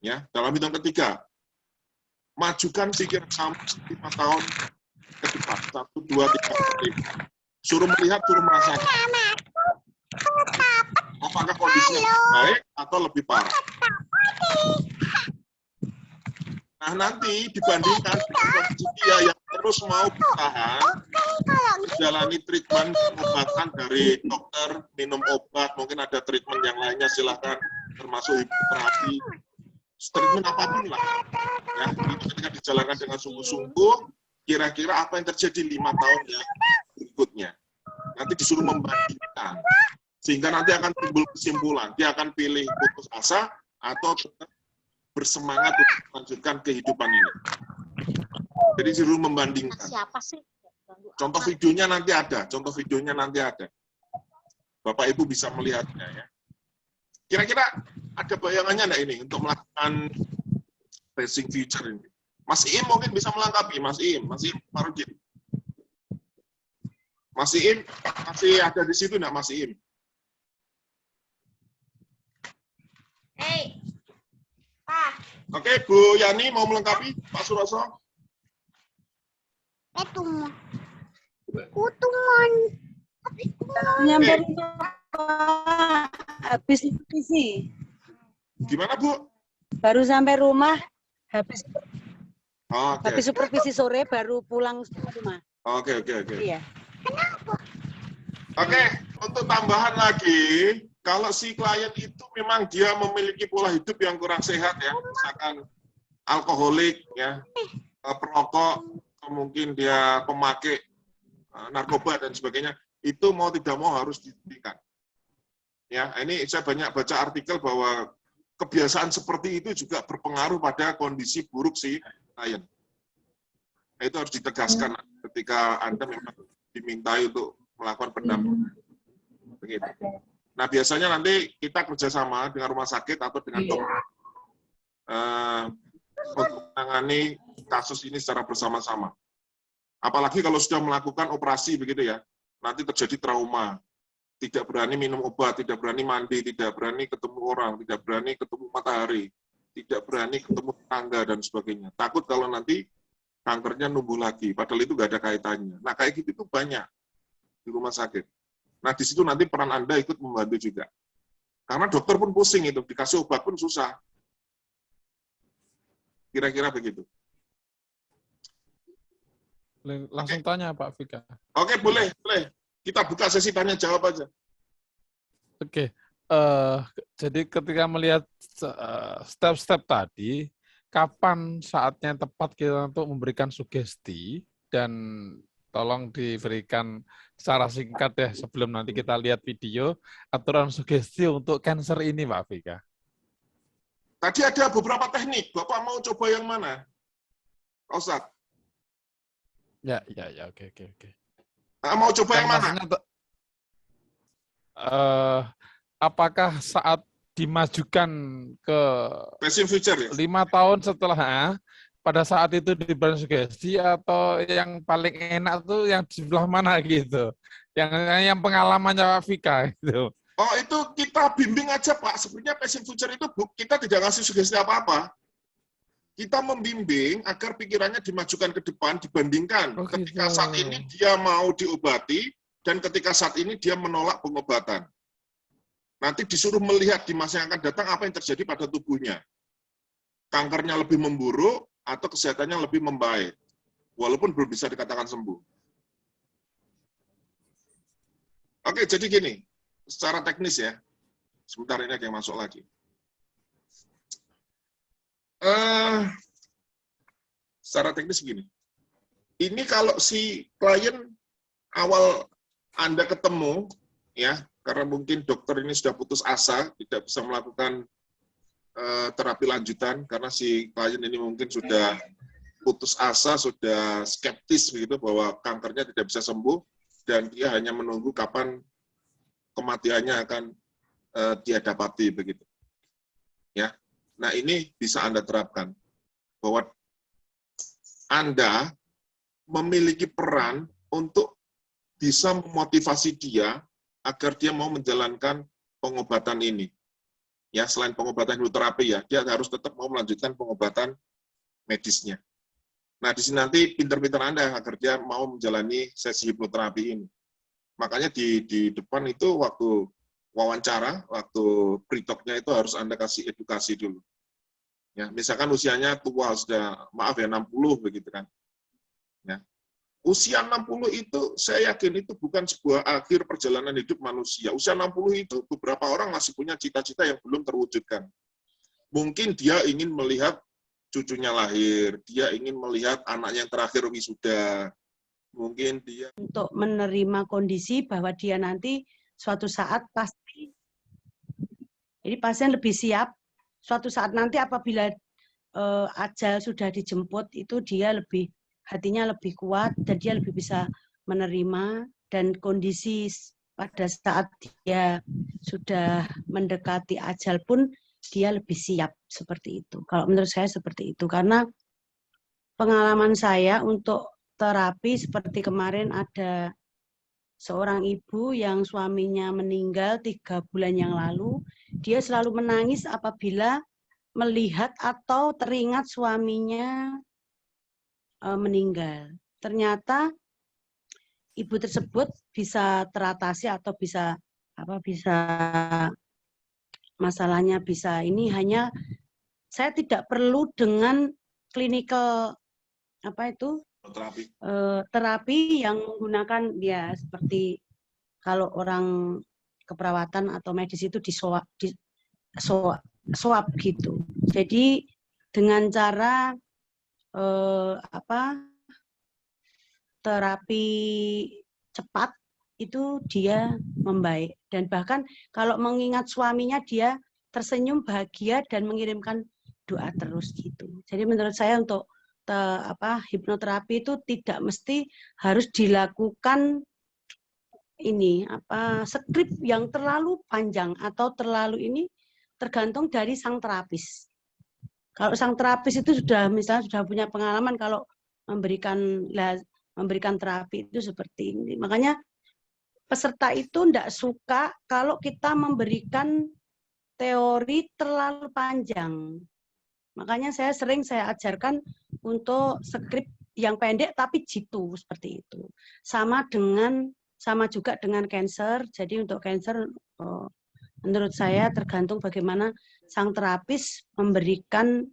Ya, dalam hitungan ketiga, majukan pikiran kamu 5 tahun ke depan, 1, 2, 3, 4, 5. Suruh melihat, suruh merasakan. Apakah kondisinya baik atau lebih parah? Nah, nanti dibandingkan dengan kondisi dia yang terus mau bertahan, menjalani treatment, pengobatan dari dokter, minum obat, mungkin ada treatment yang lainnya, silahkan, termasuk hipnoterapi, treatment apapun lah. Ya, itu ketika dijalankan dengan sungguh-sungguh, kira-kira apa yang terjadi 5 tahun yang berikutnya. Nanti disuruh membandingkan. Sehingga nanti akan timbul kesimpulan. Dia akan pilih putus asa atau tetap bersemangat untuk melanjutkan kehidupan ini. Jadi disuruh membandingkan. Siapa sih? Contoh videonya nanti ada. Bapak Ibu bisa melihatnya ya. Kira-kira ada bayangannya enggak ini untuk melakukan passing future ini? Mas Iim mungkin bisa melengkapi, Mas Iim Marudin. Mas Iim masih ada di situ enggak, Mas Iim? Hei, Pak. Oke, Bu Yani mau melengkapi, Pak Suroso? Nyampe habis supervisi. Gimana, Bu? Baru sampai rumah, habis Oke. supervisi sore, baru pulang rumah. Oke. Iya. Oke, untuk tambahan lagi, kalau si klien itu memang dia memiliki pola hidup yang kurang sehat ya, misalkan alkoholik ya, perokok, mungkin dia pemakai narkoba dan sebagainya, itu mau tidak mau harus dihentikan. Ya, ini saya banyak baca artikel bahwa kebiasaan seperti itu juga berpengaruh pada kondisi buruk si klien. Nah, itu harus ditegaskan ketika Anda memang dimintai untuk melakukan pendampingan. Begitu. Nah, biasanya nanti kita kerjasama dengan rumah sakit atau dengan dokter untuk menangani kasus ini secara bersama-sama. Apalagi kalau sudah melakukan operasi begitu ya, nanti terjadi trauma, tidak berani minum obat, tidak berani mandi, tidak berani ketemu orang, tidak berani ketemu matahari, tidak berani ketemu tetangga dan sebagainya. Takut kalau nanti kankernya numbuh lagi, padahal itu nggak ada kaitannya. Nah, kayak gitu itu banyak di rumah sakit. Nah, di situ nanti peran Anda ikut membantu juga. Karena dokter pun pusing itu, dikasih obat pun susah. Kira-kira begitu. Langsung tanya Pak Vika. Oke, boleh. Kita buka sesi tanya jawab aja. Oke. Jadi ketika melihat step-step tadi, kapan saatnya tepat kita untuk memberikan sugesti, dan tolong diberikan secara singkat ya sebelum nanti kita lihat video aturan sugesti untuk cancer ini, Pak Vika. Tadi ada beberapa teknik. Bapak mau coba yang mana? Pak Ustadz? Ya, oke. Mau coba yang mana? Apakah saat dimajukan ke Passion Future ya? 5 tahun setelah, pada saat itu diberikan sugesti, atau yang paling enak tuh yang di sebelah mana gitu? Yang pengalamannya Pak Vika gitu. Oh, itu kita bimbing aja, Pak. Sebenarnya Passion Future itu kita tidak ngasih sugesti apa-apa. Kita membimbing agar pikirannya dimajukan ke depan dibandingkan ketika saat ini dia mau diobati dan ketika saat ini dia menolak pengobatan. Nanti disuruh melihat di masa yang akan datang apa yang terjadi pada tubuhnya. Kankernya lebih memburuk atau kesehatannya lebih membaik, walaupun belum bisa dikatakan sembuh. Oke, jadi gini, secara teknis ya, sebentar ini ada yang masuk lagi. Secara teknis begini, ini kalau si klien awal Anda ketemu, ya, karena mungkin dokter ini sudah putus asa, tidak bisa melakukan terapi lanjutan, karena si klien ini mungkin sudah putus asa, sudah skeptis begitu bahwa kankernya tidak bisa sembuh, dan dia hanya menunggu kapan kematiannya akan dia dapati begitu. Ya. Nah, ini bisa Anda terapkan, bahwa Anda memiliki peran untuk bisa memotivasi dia agar dia mau menjalankan pengobatan ini. Ya, selain pengobatan hipnoterapi ya, dia harus tetap mau melanjutkan pengobatan medisnya. Nah, di sini nanti pinter-pinter Anda agar dia mau menjalani sesi hipnoterapi ini. Makanya di depan itu waktu wawancara, waktu pre-talk-nya itu harus Anda kasih edukasi dulu. Ya, misalkan usianya tua, sudah maaf ya 60 begitu kan. Ya. Usia 60 itu saya yakin itu bukan sebuah akhir perjalanan hidup manusia. Usia 60 itu beberapa orang masih punya cita-cita yang belum terwujudkan. Mungkin dia ingin melihat cucunya lahir, dia ingin melihat anaknya yang terakhir wisuda. Mungkin dia untuk menerima kondisi bahwa dia nanti suatu saat pasti, jadi pasien lebih siap, suatu saat nanti apabila ajal sudah dijemput, itu dia lebih, hatinya lebih kuat, dan dia lebih bisa menerima, dan kondisi pada saat dia sudah mendekati ajal pun, dia lebih siap, seperti itu. Kalau menurut saya seperti itu, karena pengalaman saya untuk terapi seperti kemarin ada seorang ibu yang suaminya meninggal 3 bulan yang lalu, dia selalu menangis apabila melihat atau teringat suaminya meninggal. Ternyata ibu tersebut bisa teratasi atau bisa masalahnya bisa ini hanya saya tidak perlu dengan clinical terapi yang menggunakan ya seperti kalau orang keperawatan atau medis itu swab gitu. Jadi dengan cara terapi cepat itu dia membaik, dan bahkan kalau mengingat suaminya dia tersenyum bahagia dan mengirimkan doa terus gitu. Jadi menurut saya untuk hipnoterapi itu tidak mesti harus dilakukan ini skrip yang terlalu panjang atau terlalu ini, tergantung dari sang terapis. Kalau sang terapis itu misalnya sudah punya pengalaman kalau memberikan terapi itu seperti ini. Makanya peserta itu tidak suka kalau kita memberikan teori terlalu panjang. Makanya saya ajarkan untuk skrip yang pendek tapi jitu seperti itu. Sama juga dengan cancer. Jadi untuk cancer menurut saya tergantung bagaimana sang terapis memberikan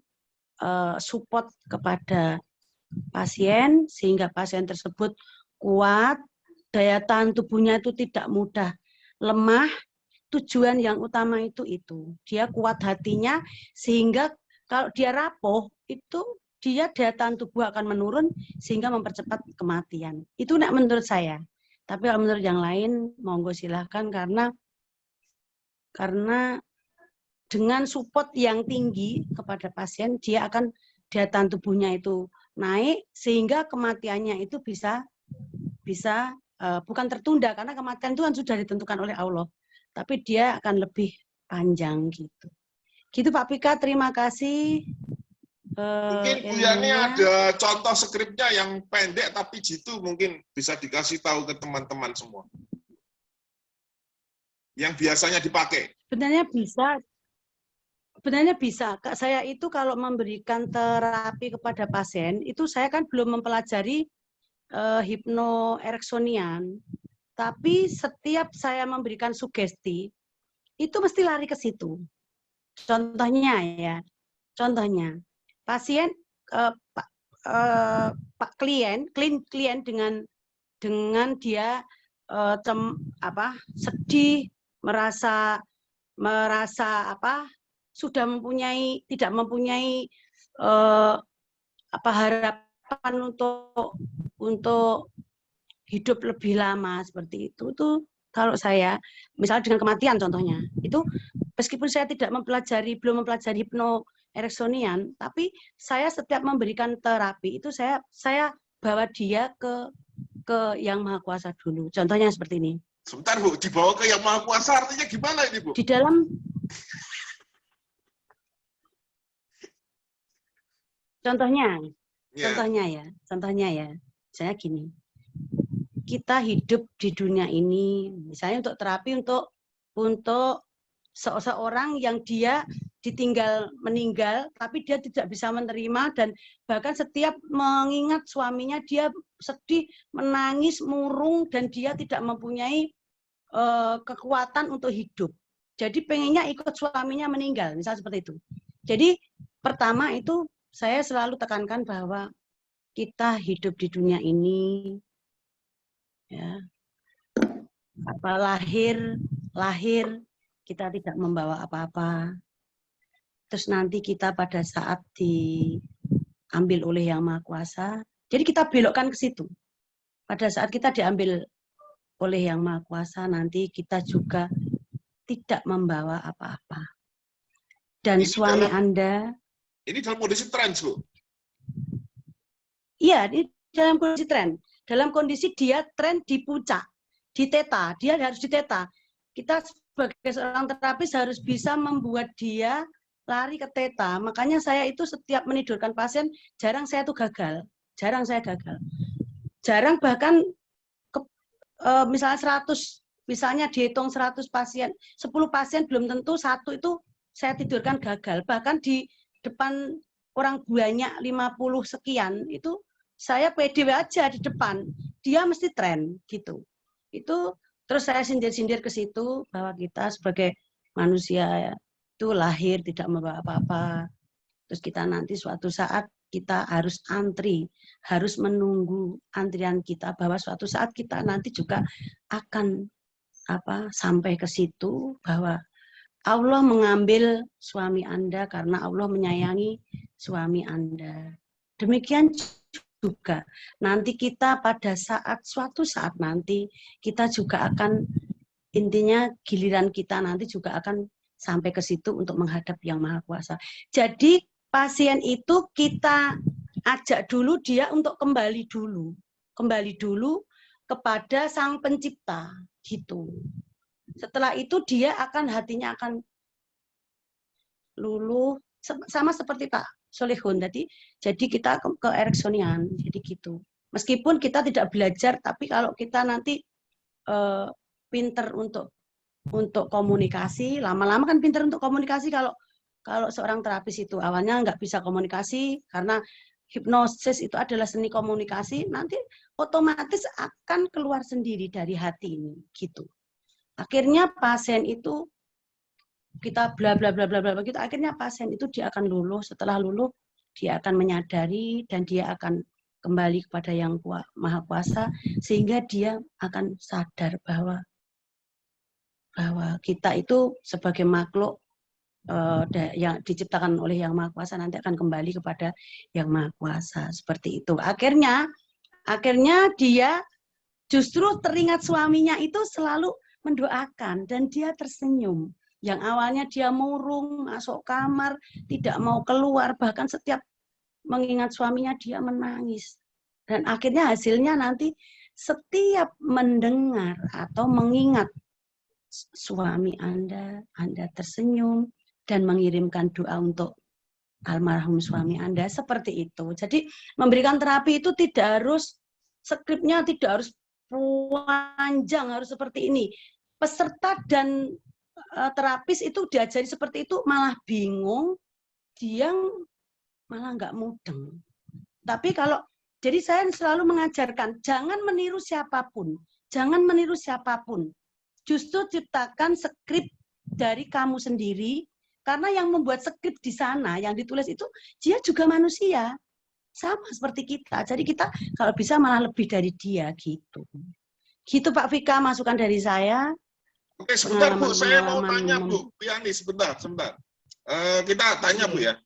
support kepada pasien sehingga pasien tersebut kuat, daya tahan tubuhnya itu tidak mudah lemah. Tujuan yang utama itu dia kuat hatinya sehingga kalau dia rapuh itu dia daya tahan tubuh akan menurun sehingga mempercepat kematian. Itu menurut saya. Tapi kalau menurut yang lain monggo silahkan karena dengan support yang tinggi kepada pasien dia akan daya tahan tubuhnya itu naik sehingga kematiannya itu bisa bukan tertunda karena kematian itu kan sudah ditentukan oleh Allah. Tapi dia akan lebih panjang gitu. Gitu Pak Pika, terima kasih. Mungkin Bu Yani ada contoh skripnya yang pendek tapi jitu mungkin bisa dikasih tahu ke teman-teman semua. Yang biasanya dipakai. Sebenarnya bisa. Kak, saya itu kalau memberikan terapi kepada pasien, itu saya kan belum mempelajari hipnoericksonian. Tapi setiap saya memberikan sugesti, itu mesti lari ke situ. Contohnya, pasien, klien dengan dia sedih, merasa sudah tidak mempunyai harapan untuk hidup lebih lama seperti itu. Itu kalau saya misalnya dengan kematian contohnya, itu meskipun saya belum mempelajari hipnoericksonian, tapi saya setiap memberikan terapi itu saya bawa dia ke Yang Maha Kuasa dulu. Contohnya seperti ini. Sebentar Bu, dibawa ke Yang Maha Kuasa artinya gimana ini Bu? Di dalam contohnya ya, misalnya gini. Kita hidup di dunia ini, misalnya untuk terapi untuk seseorang yang dia meninggal, tapi dia tidak bisa menerima dan bahkan setiap mengingat suaminya dia sedih, menangis, murung dan dia tidak mempunyai kekuatan untuk hidup. Jadi pengennya ikut suaminya meninggal, misalnya seperti itu. Jadi pertama itu saya selalu tekankan bahwa kita hidup di dunia ini. Ya, lahir kita tidak membawa apa-apa. Terus nanti kita pada saat diambil oleh Yang Maha Kuasa, jadi kita belokkan ke situ. Pada saat kita diambil oleh Yang Maha Kuasa, nanti kita juga tidak membawa apa-apa. Dan ini suami Anda... Ini dalam kondisi trans, Bu? Iya, ini dalam kondisi trans. Dalam kondisi dia tren di puncak, di teta, dia harus di teta. Kita sebagai seorang terapis harus bisa membuat dia lari ke teta. Makanya saya itu setiap menidurkan pasien, jarang saya gagal. Jarang bahkan misalnya 100, misalnya dihitung 100 pasien, 10 pasien belum tentu satu itu saya tidurkan gagal. Bahkan di depan orang banyak 50 sekian itu saya pede aja di depan, dia mesti tren gitu. Itu terus saya sindir-sindir ke situ bahwa kita sebagai manusia itu lahir tidak membawa apa-apa. Terus kita nanti suatu saat kita harus antri, harus menunggu antrian kita bahwa suatu saat kita nanti juga akan sampai ke situ bahwa Allah mengambil suami Anda karena Allah menyayangi suami Anda. Demikian juga nanti kita pada suatu saat nanti kita juga akan, intinya giliran kita nanti juga akan sampai ke situ untuk menghadap Yang Maha Kuasa. Jadi pasien itu kita ajak dulu dia untuk kembali dulu kepada Sang Pencipta gitu. Setelah itu dia hatinya akan luluh, sama seperti Pak Solehun tadi. Jadi kita ke Ericksonian, jadi gitu. Meskipun kita tidak belajar, tapi kalau kita nanti pinter untuk komunikasi, lama-lama kan pinter untuk komunikasi. Kalau seorang terapis itu awalnya nggak bisa komunikasi karena hipnosis itu adalah seni komunikasi, nanti otomatis akan keluar sendiri dari hati ini, gitu. Akhirnya pasien itu kita bla bla bla bla bla gitu. Akhirnya pasien itu dia akan luluh. Setelah luluh dia akan menyadari dan dia akan kembali kepada Yang Maha Kuasa sehingga dia akan sadar bahwa kita itu sebagai makhluk yang diciptakan oleh Yang Maha Kuasa nanti akan kembali kepada Yang Maha Kuasa, seperti itu. Akhirnya dia justru teringat suaminya itu selalu mendoakan dan dia tersenyum. Yang awalnya dia murung, masuk kamar, tidak mau keluar, bahkan setiap mengingat suaminya dia menangis. Dan akhirnya hasilnya nanti setiap mendengar atau mengingat suami Anda tersenyum dan mengirimkan doa untuk almarhum suami Anda, seperti itu. Jadi memberikan terapi itu tidak harus skripnya, tidak harus panjang, harus seperti ini. Peserta dan terapis itu diajari seperti itu malah bingung, dia malah nggak mudeng. Tapi jadi saya selalu mengajarkan, jangan meniru siapapun. Justru ciptakan skrip dari kamu sendiri, karena yang membuat skrip di sana, yang ditulis itu, dia juga manusia. Sama seperti kita. Jadi kita kalau bisa malah lebih dari dia, gitu. Gitu Pak Vika, masukan dari saya. Oke, sebentar Bu, saya mau tanya Bu, Yani, sebentar. Kita tanya Bu ya.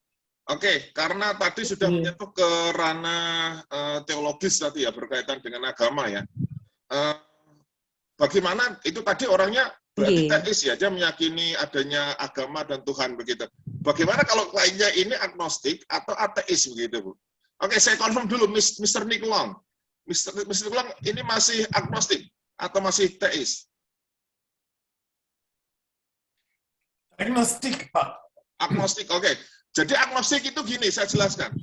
Oke, karena tadi sudah menyentuh ke ranah teologis tadi ya, berkaitan dengan agama ya. Bagaimana itu tadi orangnya berarti teis ya, dia meyakini adanya agama dan Tuhan begitu. Bagaimana kalau kliennya ini agnostik atau ateis begitu Bu? Oke, saya confirm dulu, Mr. Nick Long. Mr. Long ini masih agnostik atau masih teis? Agnostik, Pak. Agnostik, oke. Jadi agnostik itu gini, saya jelaskan.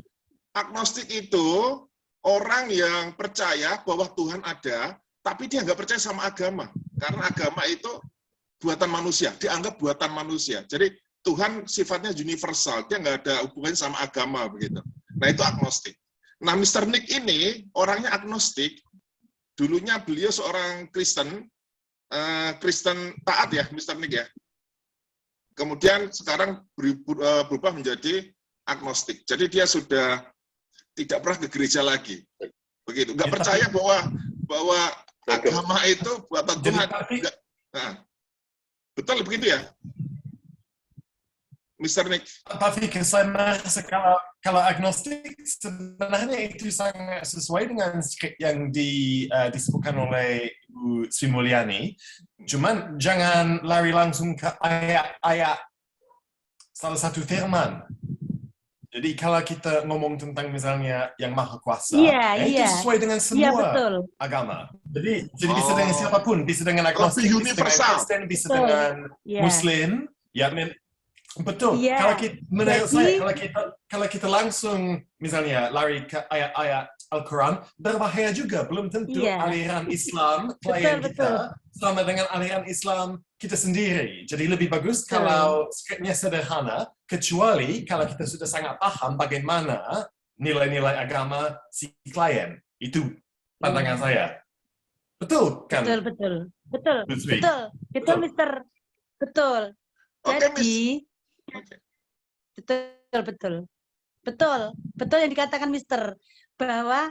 Agnostik itu orang yang percaya bahwa Tuhan ada, tapi dia nggak percaya sama agama. Karena agama itu buatan manusia, dianggap buatan manusia. Jadi Tuhan sifatnya universal, dia nggak ada hubungannya sama agama begitu. Nah itu agnostik. Nah Mr. Nick ini orangnya agnostik. Dulunya beliau seorang Kristen taat ya, Mr. Nick ya. Kemudian sekarang berubah menjadi agnostik. Jadi dia sudah tidak pernah ke gereja lagi. Begitu. Nggak percaya bahwa agama itu buatan Tuhan. Nah, betul begitu ya? Mr. Nick. Tapi saya merasa kalau agnostik sebenarnya itu sangat sesuai dengan skrip yang disebutkan oleh Bu Sri Mulyani. Cuman jangan lari langsung ke ayat-ayat salah satu firman. Jadi kalau kita ngomong tentang misalnya Yang Maha Kuasa, itu sesuai dengan semua agama. Jadi bisa dengan siapapun, bisa dengan agnostik, bisa dengan Kristen, bisa dengan Muslim. Ya, betul. Menurut saya, kalau kita langsung misalnya lari ke ayat-ayat Al-Quran, berbahaya juga. Belum tentu aliran Islam klien kita sama dengan aliran Islam kita sendiri. Jadi lebih bagus kalau skripnya sederhana, kecuali kalau kita sudah sangat paham bagaimana nilai-nilai agama si klien. Itu pandangan saya. Betul kan? Betul, Mister. Betul. Jadi, betul yang dikatakan Mister, bahwa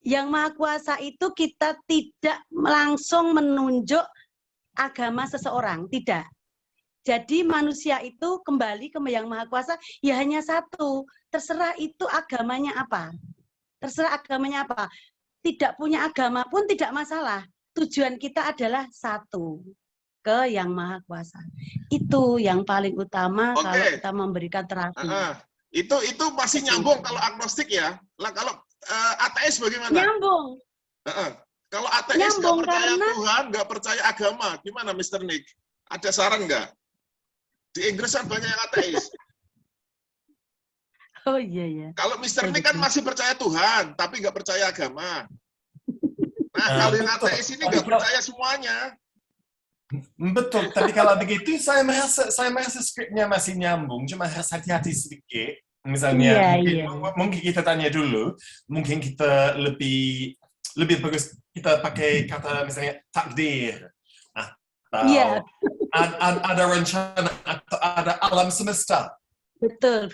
Yang Maha Kuasa itu kita tidak langsung menunjuk agama seseorang, tidak. Jadi manusia itu kembali ke Yang Maha Kuasa, ya hanya satu, terserah itu agamanya apa. Tidak punya agama pun tidak masalah. Tujuan kita adalah satu, ke Yang Maha Kuasa. Itu yang paling utama Oke. kalau kita memberikan terapi. Itu masih nyambung kalau agnostik ya. Lah kalau ateis bagaimana? Nyambung. Kalau ateis nggak Nyambung percaya karena- Tuhan, nggak percaya agama, gimana Mr. Nick? Ada saran nggak? Di Inggris kan banyak yang ateis. Oh iya. Kalau Mr. Nick kan masih percaya Tuhan, tapi nggak percaya agama. Nah, kalau yang betul. ateis ini nggak percaya semuanya. Betul, tapi kalau begitu saya merasa skripnya masih nyambung, cuma harus hati-hati sedikit. Misalnya, mungkin kita tanya dulu, mungkin kita lebih bagus kita pakai kata misalnya takdir, atau ada rencana, atau ada alam semesta. Betul.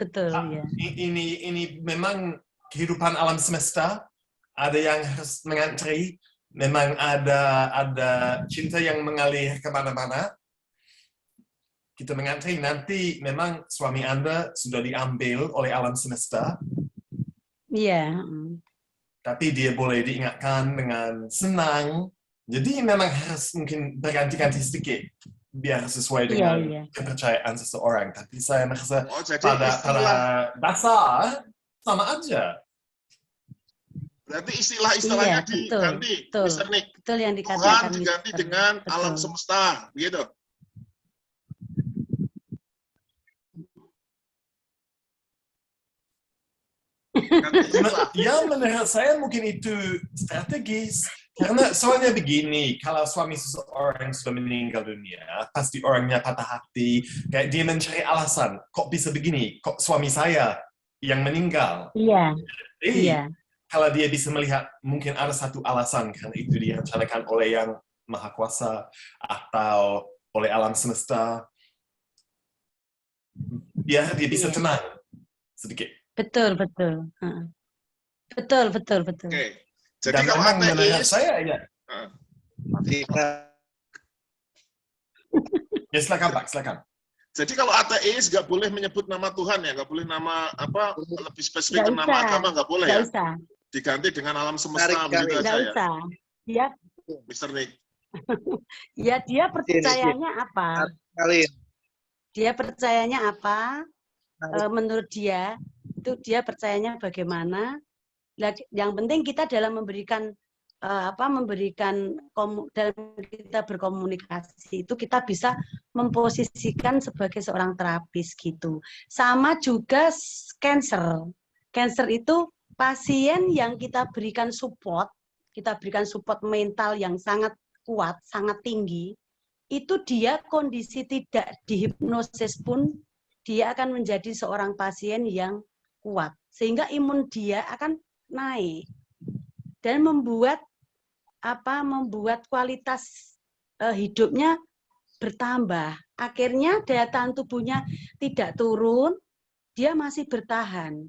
Ya. Ini memang kehidupan alam semesta, ada yang harus mengantri. Memang ada cinta yang mengalir kemana-mana. Kita mengantri, nanti memang suami Anda sudah diambil oleh alam semesta. Iya. Tapi dia boleh diingatkan dengan senang. Jadi memang harus mungkin berganti-ganti sedikit. Biar sesuai dengan kepercayaan seseorang. Tapi saya merasa pada dasar sama aja. Berarti istilah-istilahnya diganti, Mr. Nick. Betul yang Tuhan dikatakan. diganti dengan alam semesta, begitu. Ya, menurut saya mungkin itu strategis. Karena soalnya begini, kalau suami seseorang sudah meninggal dunia, pasti orangnya patah hati, kayak dia mencari alasan, kok bisa begini, kok suami saya yang meninggal. Iya. Kalau dia bisa melihat mungkin ada satu alasan karena itu direncanakan oleh Yang Maha Kuasa atau oleh alam semesta, biar dia bisa tenang sedikit. Betul. Betul. Oke. Jadi Dan kalau memang menurut ateis, saya ya silakan Pak, silakan. jadi kalau ateis nggak boleh menyebut nama Tuhan ya, nggak boleh nama apa lebih spesifik ke nama agama nggak boleh ya. Usah. Diganti dengan alam semesta begitu aja ya. Usah. Dia Mr. Nick. ya dia percayanya apa? Dia percayanya apa? Menurut dia itu dia percayanya bagaimana? Yang penting kita dalam memberikan dalam kita berkomunikasi itu kita bisa memposisikan sebagai seorang terapis gitu. Sama juga cancer. Cancer itu pasien yang kita berikan support mental yang sangat kuat, sangat tinggi, itu dia kondisi tidak dihipnosis pun dia akan menjadi seorang pasien yang kuat. Sehingga imun dia akan naik dan membuat kualitas hidupnya bertambah. Akhirnya daya tahan tubuhnya tidak turun, dia masih bertahan.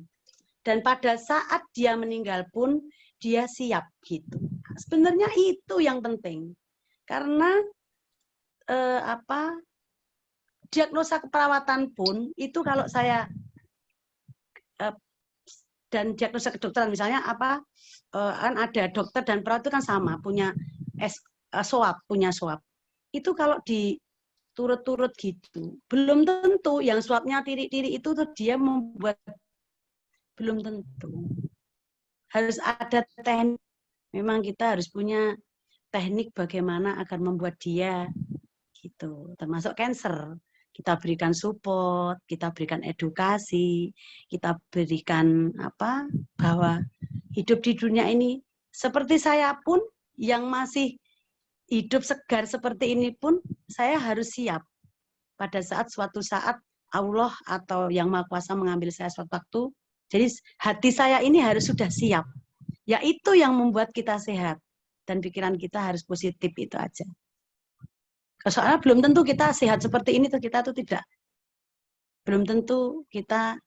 Dan pada saat dia meninggal pun dia siap gitu. Sebenarnya itu yang penting. Karena diagnosa keperawatan pun itu kalau saya dan diagnosa kedokteran misalnya kan ada dokter dan perawat itu kan sama punya punya swab. Itu kalau diturut-turut gitu, belum tentu yang swabnya tirik-tirik itu tuh dia membuat, belum tentu. Harus ada teknik. Memang kita harus punya teknik bagaimana agar membuat dia gitu. Termasuk cancer. Kita berikan support, kita berikan edukasi, kita berikan bahwa hidup di dunia ini seperti saya pun yang masih hidup segar seperti ini pun saya harus siap pada suatu saat Allah atau Yang Maha Kuasa mengambil saya suatu waktu. Jadi hati saya ini harus sudah siap. Ya itu yang membuat kita sehat dan pikiran kita harus positif, itu aja. Soalnya belum tentu kita sehat seperti ini, kita tuh tidak. Belum tentu kita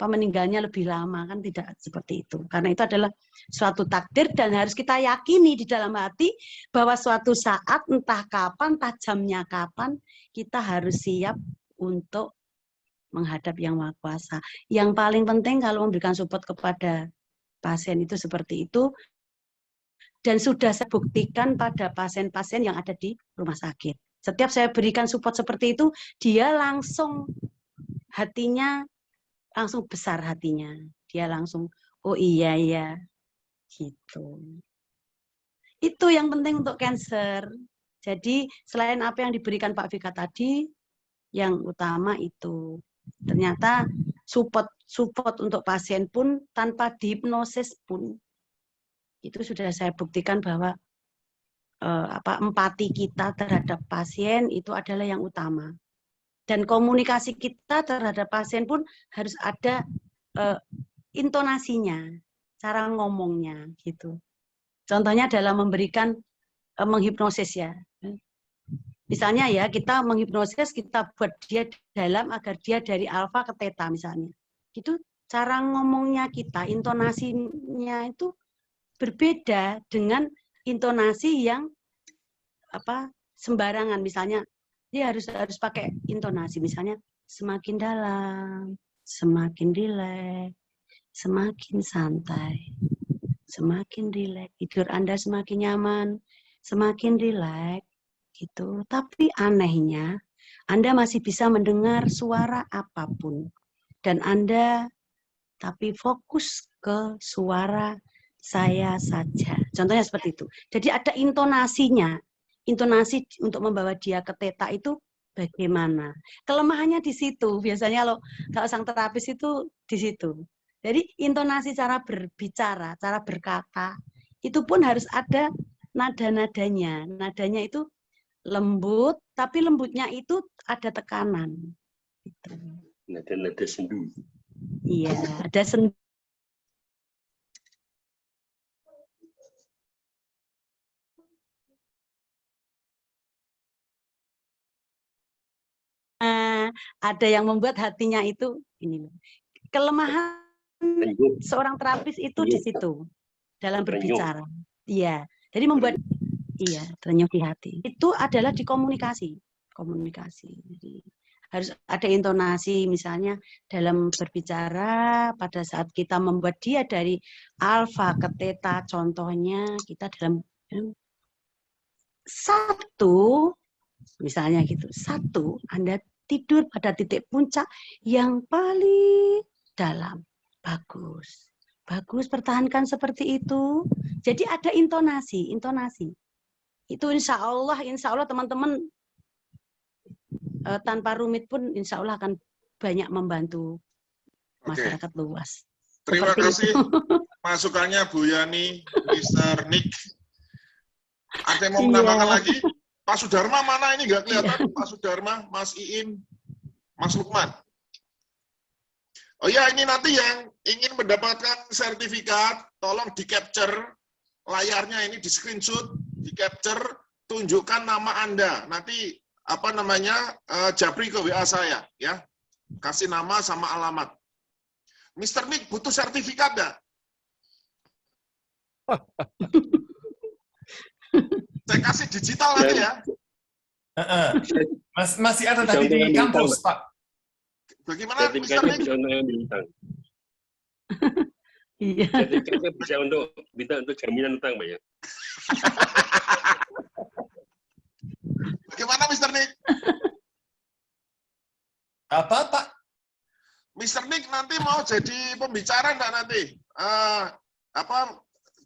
meninggalnya lebih lama, kan tidak seperti itu. Karena itu adalah suatu takdir dan harus kita yakini di dalam hati bahwa suatu saat entah kapan, entah jamnya kapan, kita harus siap untuk menghadap Yang Maha Kuasa. Yang paling penting kalau memberikan support kepada pasien itu seperti itu, dan sudah saya buktikan pada pasien-pasien yang ada di rumah sakit. Setiap saya berikan support seperti itu, dia langsung hatinya langsung besar hatinya. Dia langsung, oh iya ya, gitu. Itu yang penting untuk cancer. Jadi selain apa yang diberikan Pak Vika tadi, yang utama itu. Ternyata support untuk pasien pun tanpa dihipnosis pun itu sudah saya buktikan bahwa empati kita terhadap pasien itu adalah yang utama. Dan komunikasi kita terhadap pasien pun harus ada intonasinya, cara ngomongnya gitu. Contohnya dalam memberikan menghipnosis ya. Misalnya ya, kita menghipnosis, kita buat dia dalam agar dia dari alfa ke theta misalnya. Itu cara ngomongnya kita, intonasinya itu berbeda dengan intonasi yang sembarangan. Misalnya dia harus pakai intonasi, misalnya semakin dalam, semakin rileks, semakin santai, semakin rileks, tidur Anda semakin nyaman, semakin rileks. Gitu. Tapi anehnya, Anda masih bisa mendengar suara apapun. Dan Anda tapi fokus ke suara saya saja. Contohnya seperti itu. Jadi ada intonasinya. Intonasi untuk membawa dia ke theta itu bagaimana. Kelemahannya di situ. Biasanya kalau sang terapis itu di situ. Jadi intonasi cara berbicara, cara berkata, itu pun harus ada nada-nadanya. Nadanya itu lembut, tapi lembutnya itu ada tekanan. Gitu. Nada-nada sendu. Iya, ada sendu. Ada yang membuat hatinya itu ini. Kelemahan seorang terapis itu di situ dalam berbicara. Iya, jadi membuat terenyuh di hati. Itu adalah di komunikasi. Jadi harus ada intonasi, misalnya dalam berbicara pada saat kita membuat dia dari alfa ke theta, contohnya kita dalam satu, misalnya gitu, satu, Anda tidur pada titik puncak yang paling dalam. Bagus. Bagus, pertahankan seperti itu. Jadi ada intonasi. Itu insya Allah teman-teman tanpa rumit pun insya Allah akan banyak membantu masyarakat luas. Terima kasih masukannya Bu Yani, Mr. Nick. Ada yang mau menambahkan lagi? Pak Sudarma mana ini? Nggak kelihatan Pak Sudarma, Mas Iin, Mas Lukman. Oh ya, ini nanti yang ingin mendapatkan sertifikat, tolong di-capture layarnya ini, di-screenshot, di-capture, tunjukkan nama Anda. Nanti japri ke WA saya ya. Kasih nama sama alamat. Mr. Nick butuh sertifikat enggak? Saya kasih digital nanti ya. Masih ada tadi di kampus, Pak. Bagaimana Mr. Nick? Bisa untuk ambil utang. Iya. Sertifikatnya bisa minta untuk jaminan utang, Pak ya. Bagaimana Mr. Nick? Apa, Pak? Mr. Nick nanti mau jadi pembicara enggak nanti?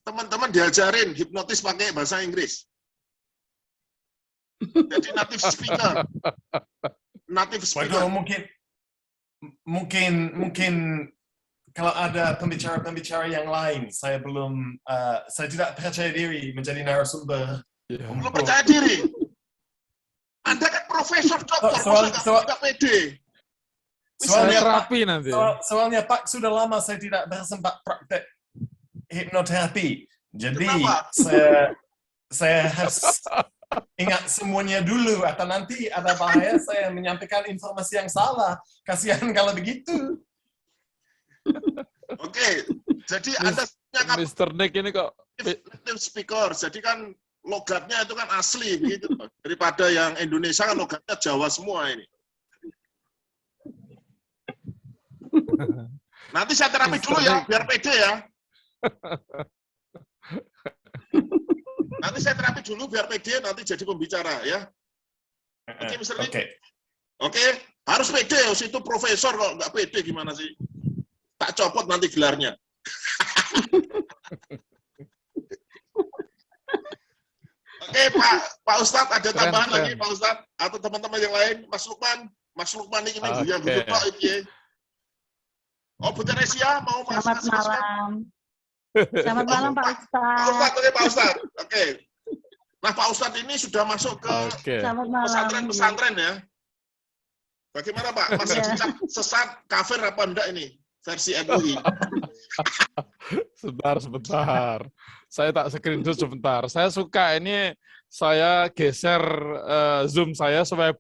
Teman-teman diajarin hipnotis pakai bahasa Inggris. Jadi native speaker. Waduh, mungkin kalau ada pembicara-pembicara yang lain, saya tidak percaya diri menjadi narasumber. Belum percaya diri. Anda kan profesor dokter, nggak pede. Soalnya Pak, sudah lama saya tidak bersempat praktek hipnoterapi. Jadi saya harus ingat semuanya dulu, atau nanti ada bahaya saya menyampaikan informasi yang salah. Kasihan kalau begitu. Oke, jadi Anda Mr. Nick ini kok native speaker, jadi kan logatnya itu kan asli gitu. Daripada yang Indonesia kan logatnya Jawa semua ini. Nanti saya terapi dulu ya, biar pede ya. Nanti saya terapi dulu biar pede, nanti jadi pembicara ya. Oke, Mr. Nick. Oke. Oke, harus pede. Itu profesor kok nggak pede gimana sih? Tak copot nanti gelarnya. Oke, Pak Ustadz, ada tambahan lagi, Pak Ustadz? Atau teman-teman yang lain? Mas Lukman ini guyon kok ini. Oh, Bu Teresia mau Selamat malam. Selamat malam Pak Ustadz. Pak Ustadz. Oke. Nah, Pak Ustadz ini sudah masuk ke Selamat malam. pesantren ya. Bagaimana Pak? Masih sesat kafir apa enggak ini? Versi MUI. Sebentar. Saya tak screenshot sebentar. Saya suka ini, saya geser Zoom saya supaya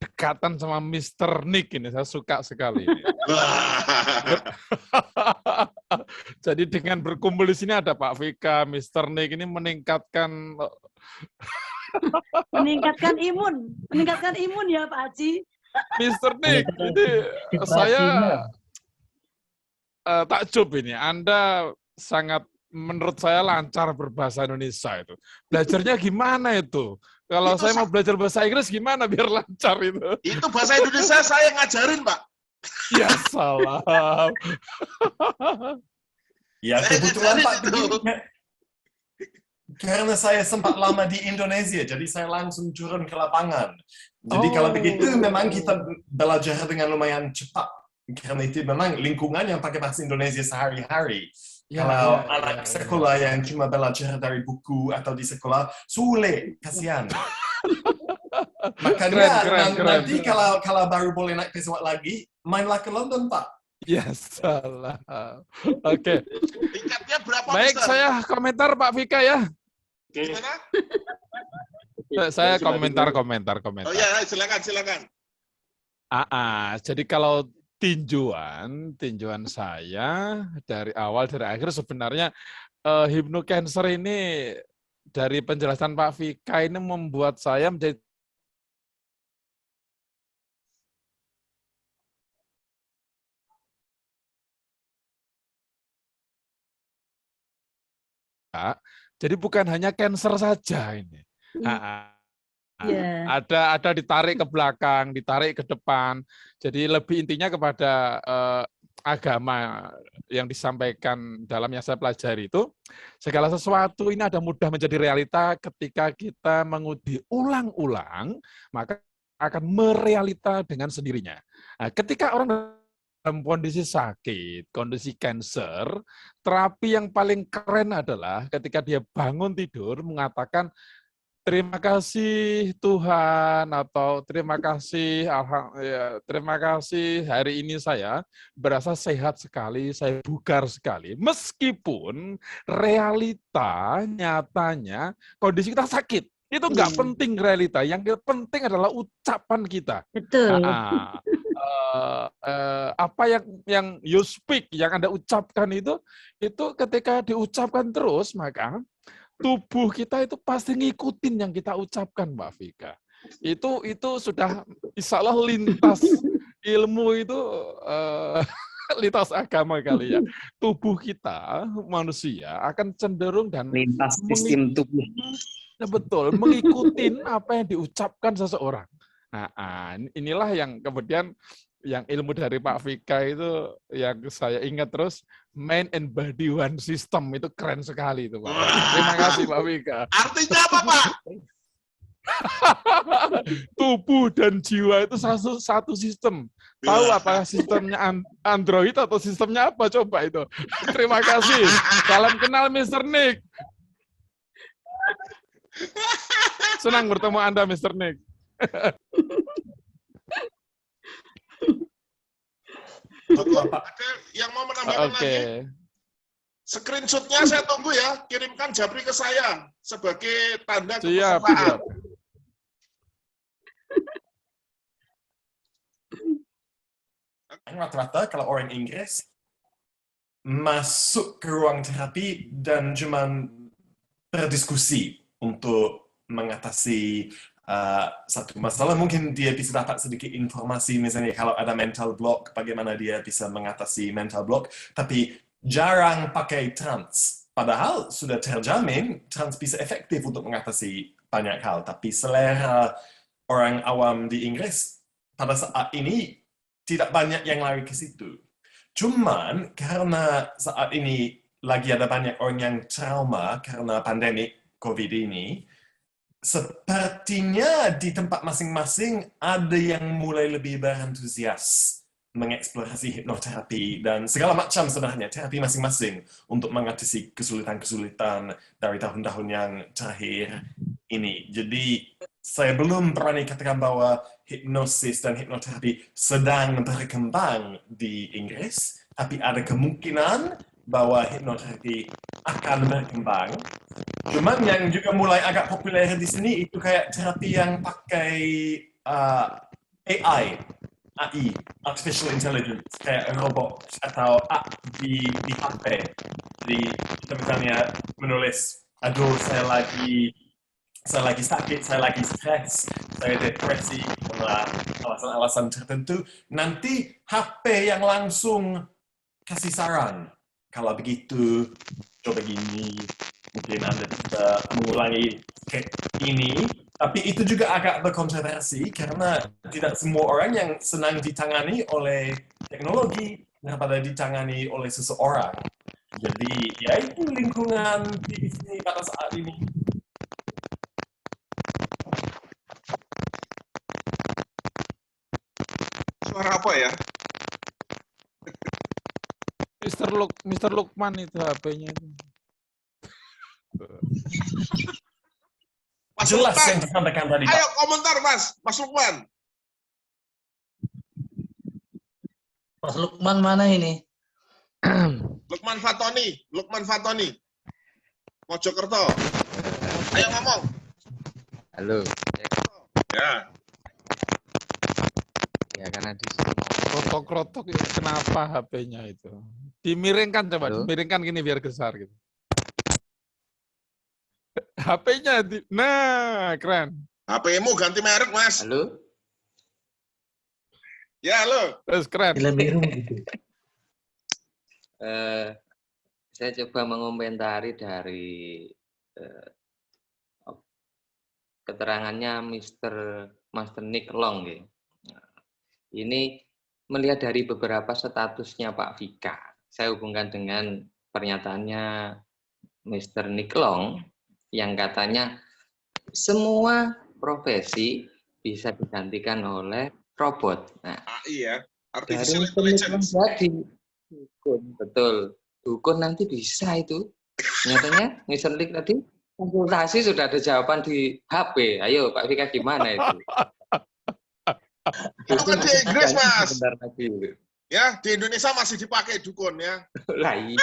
dekatan sama Mr. Nick ini. Saya suka sekali. Jadi dengan berkumpul di sini ada Pak Vika, Mr. Nick ini meningkatkan imun ya Pak Haji. Mr. Nick, ini saya takjub ini. Anda sangat, menurut saya, lancar berbahasa Indonesia itu. Belajarnya gimana itu? Kalau saya mau belajar bahasa Inggris gimana biar lancar itu? Itu bahasa Indonesia saya ngajarin, Pak. Ya salah. Ya kebetulan Pak, karena saya sempat lama di Indonesia, jadi saya langsung turun ke lapangan. Jadi kalau begitu memang kita belajar dengan lumayan cepat. Karena itu memang lingkungan yang pakai bahasa Indonesia sehari-hari. Kalau anak sekolah yang cuma belajar dari buku atau di sekolah, sulit, kasihan. Makanya nanti kalau baru boleh naik pesawat lagi, mainlah ke London, Pak. Ya salah. Oke. Tingkatnya berapa? Baik, besar? saya komentar Pak Vika ya. Gimana? Saya komentar. Oh ya, silakan. Jadi kalau tinjuan saya dari awal dari akhir sebenarnya hypnocancer ini dari penjelasan Pak Vika ini membuat saya menjadi jadi bukan hanya cancer saja ini. Ada ditarik ke belakang, ditarik ke depan. Jadi lebih intinya kepada agama yang disampaikan dalam yang saya pelajari itu, segala sesuatu ini ada mudah menjadi realita ketika kita menguji ulang-ulang, maka akan merealita dengan sendirinya. Nah, ketika orang dalam kondisi sakit, kondisi kanker, terapi yang paling keren adalah ketika dia bangun tidur mengatakan, terima kasih Tuhan, atau terima kasih hari ini saya berasa sehat sekali, saya bugar sekali. Meskipun realita nyatanya kondisi kita sakit. Itu nggak penting realita, yang penting adalah ucapan kita. Betul. Apa yang you speak, yang Anda ucapkan itu ketika diucapkan terus, maka tubuh kita itu pasti ngikutin yang kita ucapkan, Mbak Vika. Itu sudah insya Allah lintas ilmu itu, lintas agama kali ya. Tubuh kita, manusia, akan cenderung dan lintas sistem tubuh. Betul, mengikutin apa yang diucapkan seseorang. Nah, inilah yang kemudian yang ilmu dari Pak Vika itu yang saya ingat terus, mind and body one system, itu keren sekali itu Pak. Terima kasih Pak Vika. Artinya apa Pak? Tubuh dan jiwa itu satu sistem. Tahu apakah sistemnya Android atau sistemnya apa? Coba itu. Terima kasih. Salam kenal Mr. Nick. Senang bertemu Anda Mr. Nick. Ada yang mau menambahkan lagi? Screenshotnya saya tunggu ya. Kirimkan Japri ke saya sebagai tanda kepesertaan. Rata-rata kalau orang Inggris masuk ke ruang terapi dan cuma berdiskusi untuk mengatasi satu masalah, mungkin dia bisa dapat sedikit informasi, misalnya kalau ada mental block, bagaimana dia bisa mengatasi mental block, tapi jarang pakai trans. Padahal sudah terjamin trans bisa efektif untuk mengatasi banyak hal, tapi selera orang awam di Inggris pada saat ini tidak banyak yang lari ke situ. Cuman karena saat ini lagi ada banyak orang yang trauma karena pandemi COVID ini, sepertinya di tempat masing-masing ada yang mulai lebih berantusias mengeksplorasi hipnoterapi dan segala macam sebenarnya terapi masing-masing untuk mengatasi kesulitan-kesulitan dari tahun-tahun yang terakhir ini. Jadi saya belum berani katakan bahwa hipnosis dan hipnoterapi sedang berkembang di Inggris, tapi ada kemungkinan bahwa hipnoterapi akan berkembang. Cuman yang juga mulai agak populer di sini itu kayak terapi yang pakai AI, Artificial Intelligence, kayak robot atau app di HP. Jadi kita misalnya menulis, aduh saya lagi sakit, saya lagi stres, saya depresi, karena alasan-alasan tertentu. Nanti HP yang langsung kasih saran. Kalau begitu, coba gini, mungkin Anda bisa mengulangi ini. Tapi itu juga agak berkontroversi karena tidak semua orang yang senang ditangani oleh teknologi daripada ditangani oleh seseorang. Jadi, ya itu lingkungan di sini pada saat ini. Suara apa ya? Mr. Lukman itu HP-nya itu. Mas Jelas Lukman, yang disampaikan tadi, ayo Pak. komentar Mas Lukman. Mas Lukman mana ini? Lukman Fatoni. Mojokerto. Ayo ngomong. Halo. Ya. Ya karena di sini Krotok-krotok ya, kenapa HP-nya itu? Dimiringkan coba, Halo? dimiringkan gini biar besar gitu. HP-nya nah, keren. HP-mu ganti merek, Mas. Halo. Ya, halo. Terus keren. Film biru gitu. Saya coba mengomentari dari keterangannya Master Nick Long ya. Ini melihat dari beberapa statusnya Pak Vika, saya hubungkan dengan pernyataannya Mr. Nick Long yang katanya semua profesi bisa digantikan oleh robot. Nah, AI ya, dari artificial Mr. Nick Long intelligence. jadi dukun, betul. Dukun nanti bisa itu. Nyatanya Mr. Nick tadi konsultasi sudah ada jawaban di HP. Ayo Pak Vika gimana itu? Itu kan di Inggris, Mas. Sebentar lagi. Ya, di Indonesia masih dipakai dukun ya. Lah iya.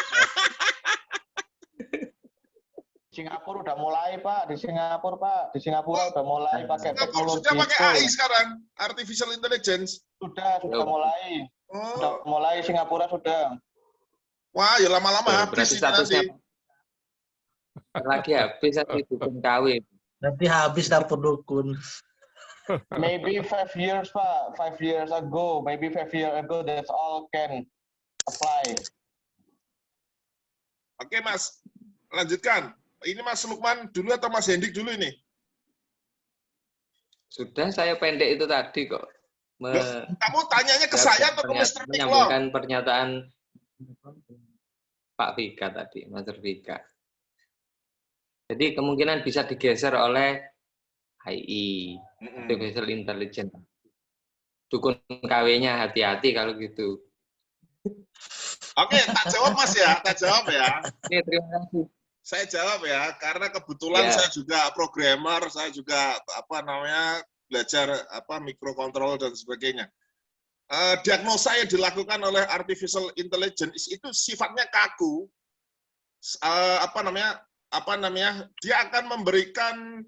Singapura udah mulai, Pak. Di Singapura udah mulai pakai Singapura teknologi sudah pakai itu. AI sekarang, artificial intelligence. Sudah mulai. Sudah Oh, mulai Singapura sudah. wah, ya lama-lama Tuh, habis berarti ini nanti. statusnya lagi habis nanti dukun KW. Nanti habis dapur dukun. Maybe 5 years, Pak. 5 years ago, that's all can apply. Oke, Mas. Lanjutkan. Ini Mas Lukman dulu atau Mas Hendik dulu ini? Sudah saya pendek itu tadi kok. Kamu tanyanya ke saya atau ke Mr. Nick Long? Menyambungkan pernyataan Pak Vika tadi, Mas Vika. Jadi kemungkinan bisa digeser oleh AI, Artificial Intelligence. Dukun KW-nya hati-hati kalau gitu. Oke, tak jawab Mas ya, tak jawab ya. Oke, terima kasih. Saya jawab ya, karena kebetulan Ya. saya juga programmer, saya juga belajar mikrokontrol dan sebagainya. Diagnosa yang dilakukan oleh artificial intelligence itu sifatnya kaku. Dia akan memberikan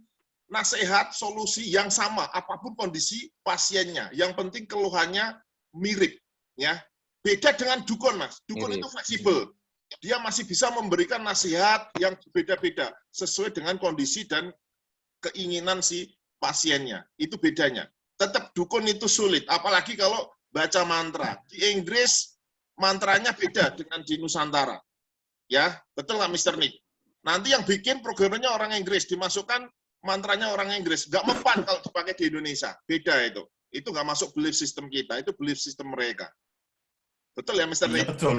nasihat solusi yang sama apapun kondisi pasiennya. Yang penting keluhannya mirip, ya. Beda dengan dukun, Mas. Dukun Mirip. itu fleksibel. Dia masih bisa memberikan nasihat yang berbeda-beda sesuai dengan kondisi dan keinginan si pasiennya. Itu bedanya. Tetap dukun itu sulit, apalagi kalau baca mantra. Di Inggris mantranya beda dengan di Nusantara. Ya, betul nggak Mr. Nick? Nanti yang bikin programnya orang Inggris, dimasukkan mantranya orang Inggris. Nggak mempan kalau dipakai di Indonesia. Beda itu. Itu nggak masuk belief system kita, itu belief system mereka. Betul ya, Mr. Iya, Lee? betul.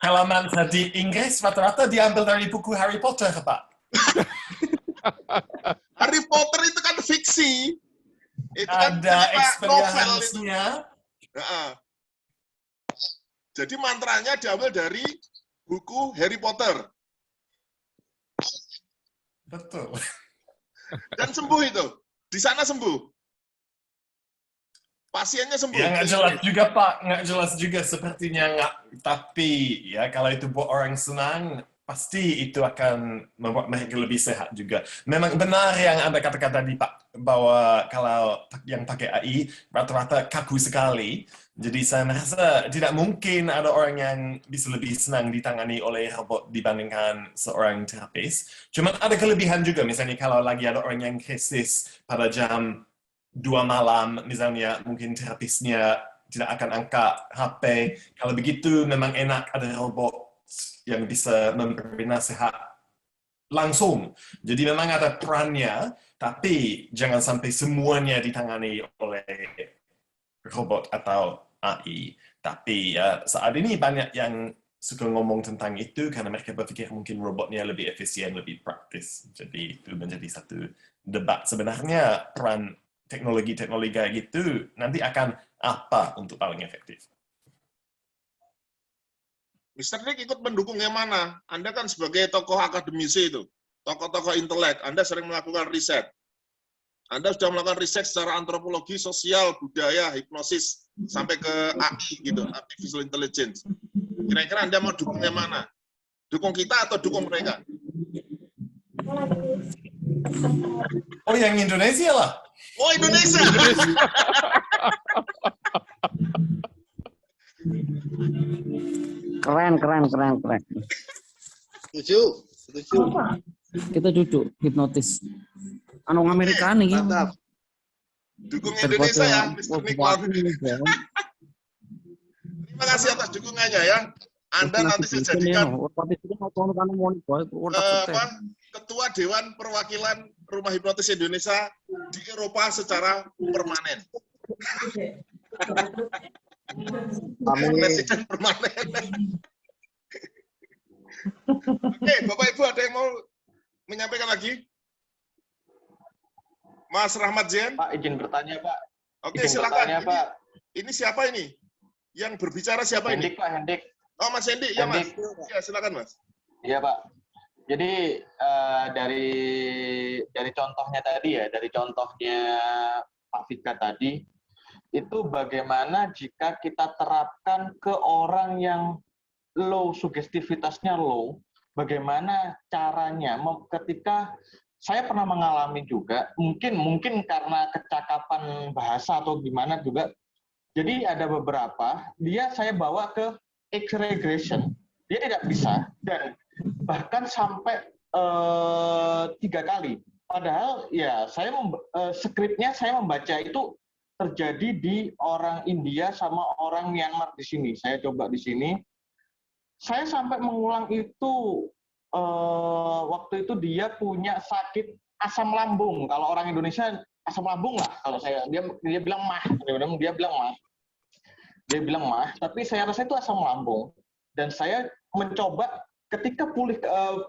Kalau mantra di Inggris rata-rata diambil dari buku Harry Potter, Pak. Harry Potter itu kan fiksi. Itu kan Ada cerita novel itu. experience-nya. Jadi mantranya diambil dari buku Harry Potter. Betul. Dan sembuh itu. Di sana sembuh. Pasiennya sembuh. Ya nggak jelas juga Pak, nggak jelas juga sepertinya nggak. Tapi ya kalau itu buat orang senang, pasti itu akan membuat mereka lebih sehat juga. Memang benar yang Anda katakan tadi Pak, bahwa kalau yang pakai AI rata-rata kaku sekali. Jadi saya merasa tidak mungkin ada orang yang bisa lebih senang ditangani oleh robot dibandingkan seorang terapis. Cuma ada kelebihan juga, misalnya kalau lagi ada orang yang krisis pada jam 2 malam, misalnya mungkin terapisnya tidak akan angkat HP. Kalau begitu memang enak ada robot yang bisa memberi nasihat langsung. Jadi memang ada perannya, tapi jangan sampai semuanya ditangani oleh robot atau AI. Tapi ya saat ini banyak yang suka ngomong tentang itu karena mereka berpikir mungkin robotnya lebih efisien, lebih praktis. Jadi itu menjadi satu debat. Sebenarnya peran teknologi-teknologi kayak gitu nanti akan apa untuk paling efektif? Mr. Nick ikut mendukung yang mana? Anda kan sebagai tokoh akademisi itu, tokoh-tokoh intelek, Anda sering melakukan riset. Anda sudah melakukan riset secara antropologi, sosial, budaya, hipnosis, sampai ke AI gitu, artificial intelligence. Kira-kira Anda mau dukung yang mana? Dukung kita atau dukung mereka? Oh, yang Indonesia lah. Oh, Indonesia. Keren. Setuju. Kita duduk hipnotis. Anu Amerika nih. Mantap. Dukung Indonesia ya, Mr. Nick. Terima kasih atas dukungannya ya. Anda nanti saya jadikan Ketua Dewan Perwakilan Rumah Hipnotis Indonesia di Eropa secara permanen. Presiden permanen. Oke, Bapak Ibu ada yang mau menyampaikan lagi? Mas Rahmat Zen? Pak, izin bertanya, Pak. Oke, Izin silakan. bertanya, Pak. Ini siapa ini? Yang berbicara siapa Hendik, ini? Pak, Hendik. Oh, Mas Hendik. Ya, Mas. Hendik. Ya, silakan, Mas. Iya, Pak. Jadi dari contohnya tadi ya, dari contohnya Pak Vika tadi, itu bagaimana jika kita terapkan ke orang yang low, sugestivitasnya low, bagaimana caranya ketika saya pernah mengalami juga, mungkin karena kecakapan bahasa atau gimana juga, jadi ada beberapa, saya bawa ke X-regression, dia tidak bisa, dan bahkan sampai 3 kali. Padahal ya skripnya saya membaca itu terjadi di orang India sama orang Myanmar di sini. Saya coba di sini. Saya sampai mengulang itu waktu itu dia punya sakit asam lambung. Kalau orang Indonesia asam lambung lah. Kalau dia bilang mah. Dia bilang mah. Tapi saya rasa itu asam lambung. Dan saya mencoba ketika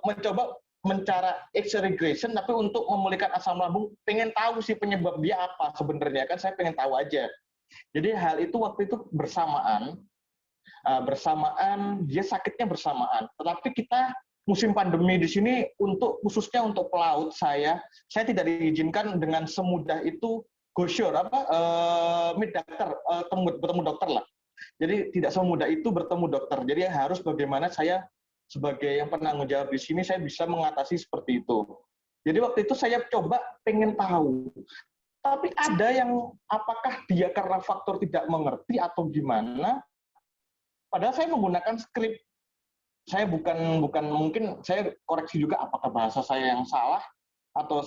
mencoba mencara X-regression, tapi untuk memulihkan asam lambung, pengen tahu sih penyebab dia apa sebenarnya, kan saya pengen tahu aja. Jadi hal itu waktu itu bersamaan, dia sakitnya bersamaan. Tetapi kita musim pandemi di sini khususnya untuk pelaut saya tidak diizinkan dengan semudah itu meet dokter, bertemu dokter lah. Jadi tidak semudah itu bertemu dokter. Jadi harus bagaimana saya sebagai yang penanggung jawab di sini saya bisa mengatasi seperti itu. Jadi waktu itu saya coba pengen tahu. Tapi ada yang apakah dia karena faktor tidak mengerti atau gimana? Padahal saya menggunakan skrip. Saya bukan mungkin saya koreksi juga apakah bahasa saya yang salah atau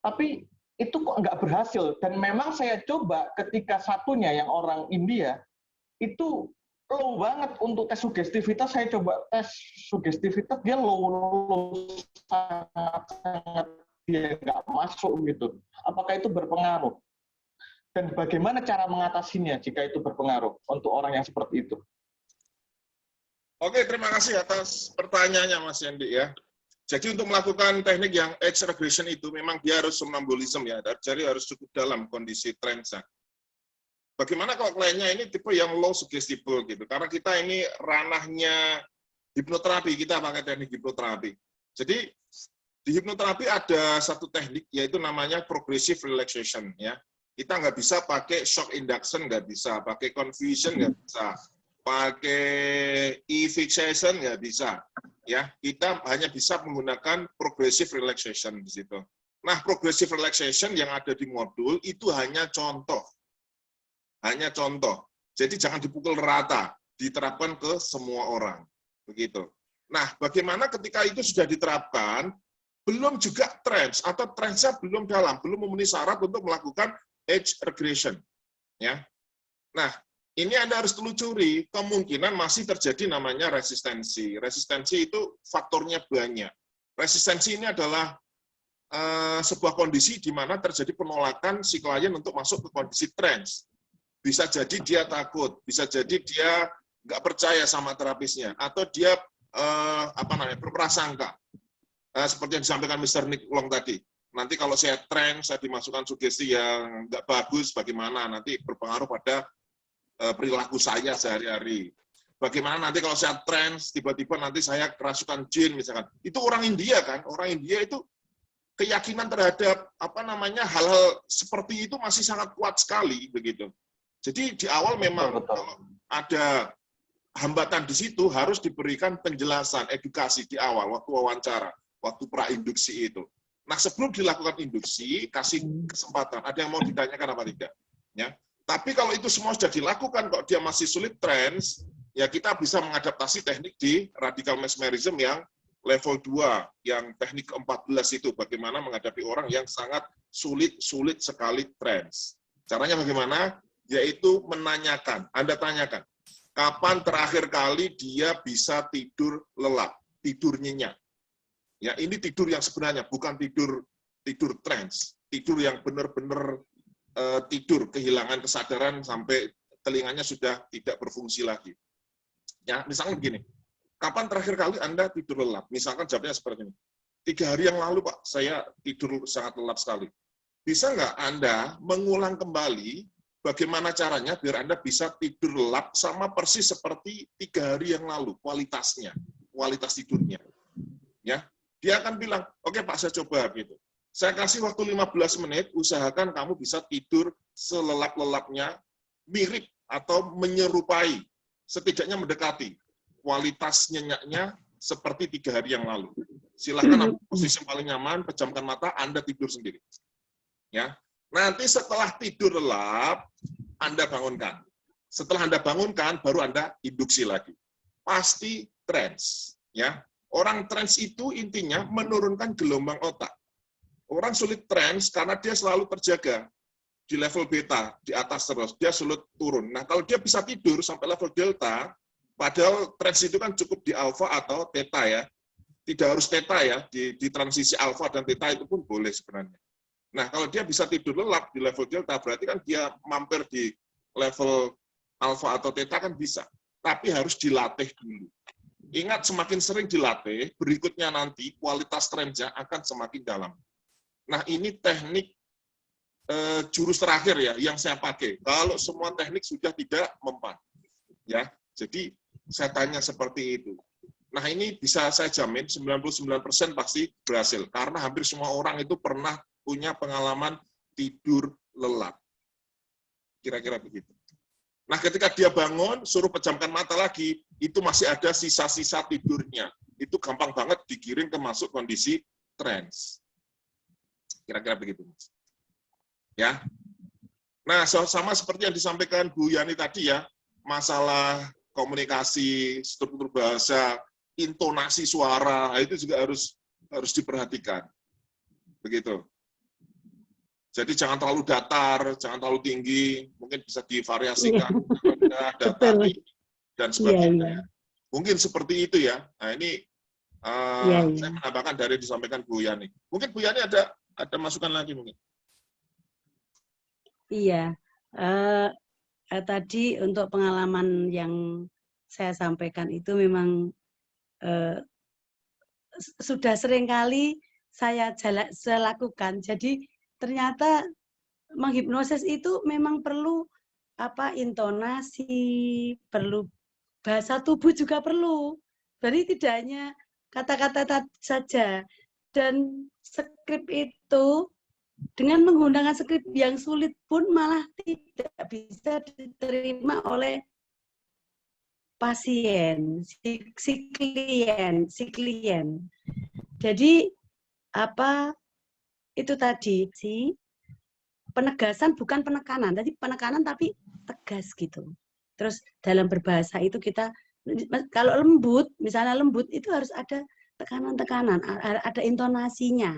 tapi itu kok nggak berhasil. Dan memang saya coba ketika satunya yang orang India itu low banget untuk tes sugestivitas. Saya coba tes sugestivitas, dia low sangat dia nggak masuk gitu. Apakah itu berpengaruh? Dan bagaimana cara mengatasinya jika itu berpengaruh untuk orang yang seperti itu? Oke, terima kasih atas pertanyaannya Mas Yandi ya. Jadi untuk melakukan teknik yang edge regression itu memang dia harus somnambulism ya, jadi harus cukup dalam kondisi trance. Bagaimana kalau kliennya ini tipe yang low suggestible gitu, karena kita ini ranahnya hipnoterapi, kita pakai teknik hipnoterapi. Jadi di hipnoterapi ada satu teknik yaitu namanya progressive relaxation ya. Kita nggak bisa pakai shock induction, nggak bisa pakai confusion, nggak bisa pakai e-fixation, nggak bisa. Ya, kita hanya bisa menggunakan progressive relaxation di situ. Nah, progressive relaxation yang ada di modul itu hanya contoh. Hanya contoh. Jadi jangan dipukul rata, diterapkan ke semua orang. Begitu. Nah, bagaimana ketika itu sudah diterapkan, belum juga trance, atau trance-nya belum dalam, belum memenuhi syarat untuk melakukan edge regression. Ya. Nah, ini Anda harus telusuri, kemungkinan masih terjadi namanya resistensi. Resistensi itu faktornya banyak. Resistensi ini adalah sebuah kondisi di mana terjadi penolakan si klien untuk masuk ke kondisi trance. Bisa jadi dia takut, bisa jadi dia nggak percaya sama terapisnya, atau dia berprasangka. Seperti yang disampaikan Mr. Nick Long tadi. Nanti kalau saya trance, saya dimasukkan sugesti yang nggak bagus, bagaimana? Nanti berpengaruh pada perilaku saya sehari-hari. Bagaimana nanti kalau saya trance, tiba-tiba nanti saya kerasukan jin misalkan. Itu orang India kan, orang India itu keyakinan terhadap hal-hal seperti itu masih sangat kuat sekali begitu. Jadi di awal memang kalau ada hambatan di situ harus diberikan penjelasan, edukasi di awal waktu wawancara, waktu pra-induksi itu. Nah, sebelum dilakukan induksi, kasih kesempatan. Ada yang mau ditanyakan apa tidak? Ya. Tapi kalau itu semua sudah dilakukan, kok dia masih sulit trance, ya kita bisa mengadaptasi teknik di radical mesmerism yang level 2, yang teknik ke-14 itu, bagaimana menghadapi orang yang sangat sulit sekali trance. Caranya bagaimana? Yaitu menanyakan, Anda tanyakan, kapan terakhir kali dia bisa tidur lelap, tidur nyenyak. Ya, ini tidur yang sebenarnya, bukan tidur trance, tidur yang benar-benar tidur, kehilangan kesadaran sampai telinganya sudah tidak berfungsi lagi. Ya, misalnya begini, kapan terakhir kali Anda tidur lelap? Misalkan jawabnya seperti ini. 3 hari yang lalu, Pak, saya tidur sangat lelap sekali. Bisa nggak Anda mengulang kembali bagaimana caranya biar Anda bisa tidur lelap sama persis seperti 3 hari yang lalu, kualitasnya, kualitas tidurnya. Ya, dia akan bilang, oke Pak, saya coba gitu. Saya kasih waktu 15 menit, usahakan kamu bisa tidur selelap-lelapnya, mirip atau menyerupai, setidaknya mendekati kualitas nyenyaknya seperti 3 hari yang lalu. Silakan ambil posisi yang paling nyaman, pejamkan mata, Anda tidur sendiri. Ya, nanti setelah tidur lelap, Anda bangunkan. Setelah Anda bangunkan, baru Anda induksi lagi. Pasti trance. Ya, orang trance itu intinya menurunkan gelombang otak. Orang sulit trance karena dia selalu terjaga di level beta, di atas terus, dia sulit turun. Nah, kalau dia bisa tidur sampai level delta, padahal trance itu kan cukup di alfa atau theta ya, tidak harus theta ya, di transisi alfa dan theta itu pun boleh sebenarnya. Nah, kalau dia bisa tidur lelap di level delta, berarti kan dia mampir di level alfa atau theta kan bisa, tapi harus dilatih dulu. Ingat, semakin sering dilatih, berikutnya nanti kualitas trance-nya akan semakin dalam. Nah, ini teknik jurus terakhir ya yang saya pakai. Kalau semua teknik sudah tidak mempan, ya. Jadi saya tanya seperti itu. Nah, ini bisa saya jamin 99% pasti berhasil karena hampir semua orang itu pernah punya pengalaman tidur lelap. Kira-kira begitu. Nah, ketika dia bangun, suruh pejamkan mata lagi, itu masih ada sisa-sisa tidurnya. Itu gampang banget digiring ke masuk kondisi trance. Kira-kira begitu, Mas. Ya. Nah, sama seperti yang disampaikan Bu Yani tadi ya, masalah komunikasi, struktur bahasa, intonasi suara, itu juga harus diperhatikan. Begitu. Jadi jangan terlalu datar, jangan terlalu tinggi, mungkin bisa divariasikan, datar dan sebagainya. Mungkin seperti itu ya. Nah, ini Iya, Saya menambahkan dari disampaikan Bu Yani. Mungkin Bu Yani ada masukan lagi mungkin. Iya. Tadi untuk pengalaman yang saya sampaikan itu memang sudah seringkali saya lakukan. Jadi ternyata menghipnosis itu memang perlu intonasi, perlu bahasa tubuh juga perlu. Jadi tidak hanya kata-kata saja. Dan skrip itu dengan menggunakan skrip yang sulit pun malah tidak bisa diterima oleh pasien, si klien. Jadi itu tadi penegasan bukan penekanan. Tadi penekanan tapi tegas gitu. Terus dalam berbahasa itu kita kalau lembut, misalnya lembut itu harus ada tekanan-tekanan, ada intonasinya.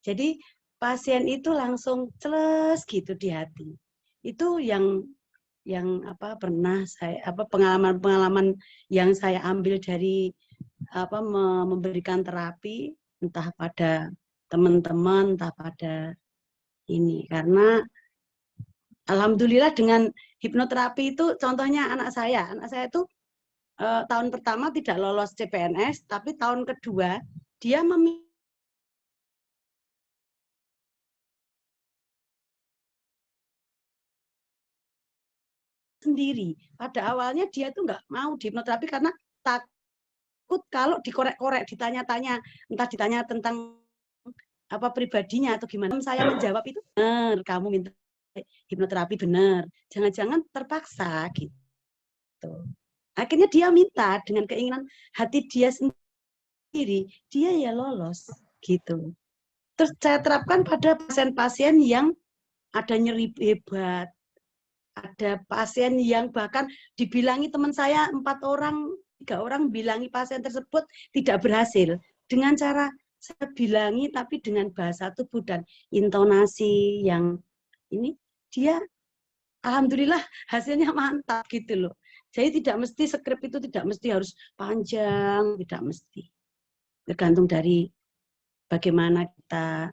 Jadi pasien itu langsung celes gitu di hati. Itu yang pernah saya pengalaman-pengalaman yang saya ambil dari memberikan terapi, entah pada teman-teman, entah pada ini. Karena alhamdulillah dengan hipnoterapi itu, contohnya anak saya itu tahun pertama tidak lolos CPNS, tapi tahun kedua dia sendiri. Pada awalnya dia tuh nggak mau di hipnoterapi karena takut kalau dikorek-korek, ditanya-tanya, entah ditanya tentang pribadinya atau gimana. Saya menjawab itu benar, kamu minta hipnoterapi benar. Jangan-jangan terpaksa gitu. Akhirnya dia minta dengan keinginan hati dia sendiri, dia ya lolos gitu. Terus saya terapkan pada pasien-pasien yang ada nyeri hebat, ada pasien yang bahkan dibilangi teman saya 4 orang, 3 orang bilangi pasien tersebut tidak berhasil. Dengan cara saya bilangi tapi dengan bahasa tubuh dan intonasi yang ini, dia alhamdulillah hasilnya mantap gitu loh. Jadi tidak mesti skrip itu tidak mesti harus panjang, tidak mesti. Tergantung dari bagaimana kita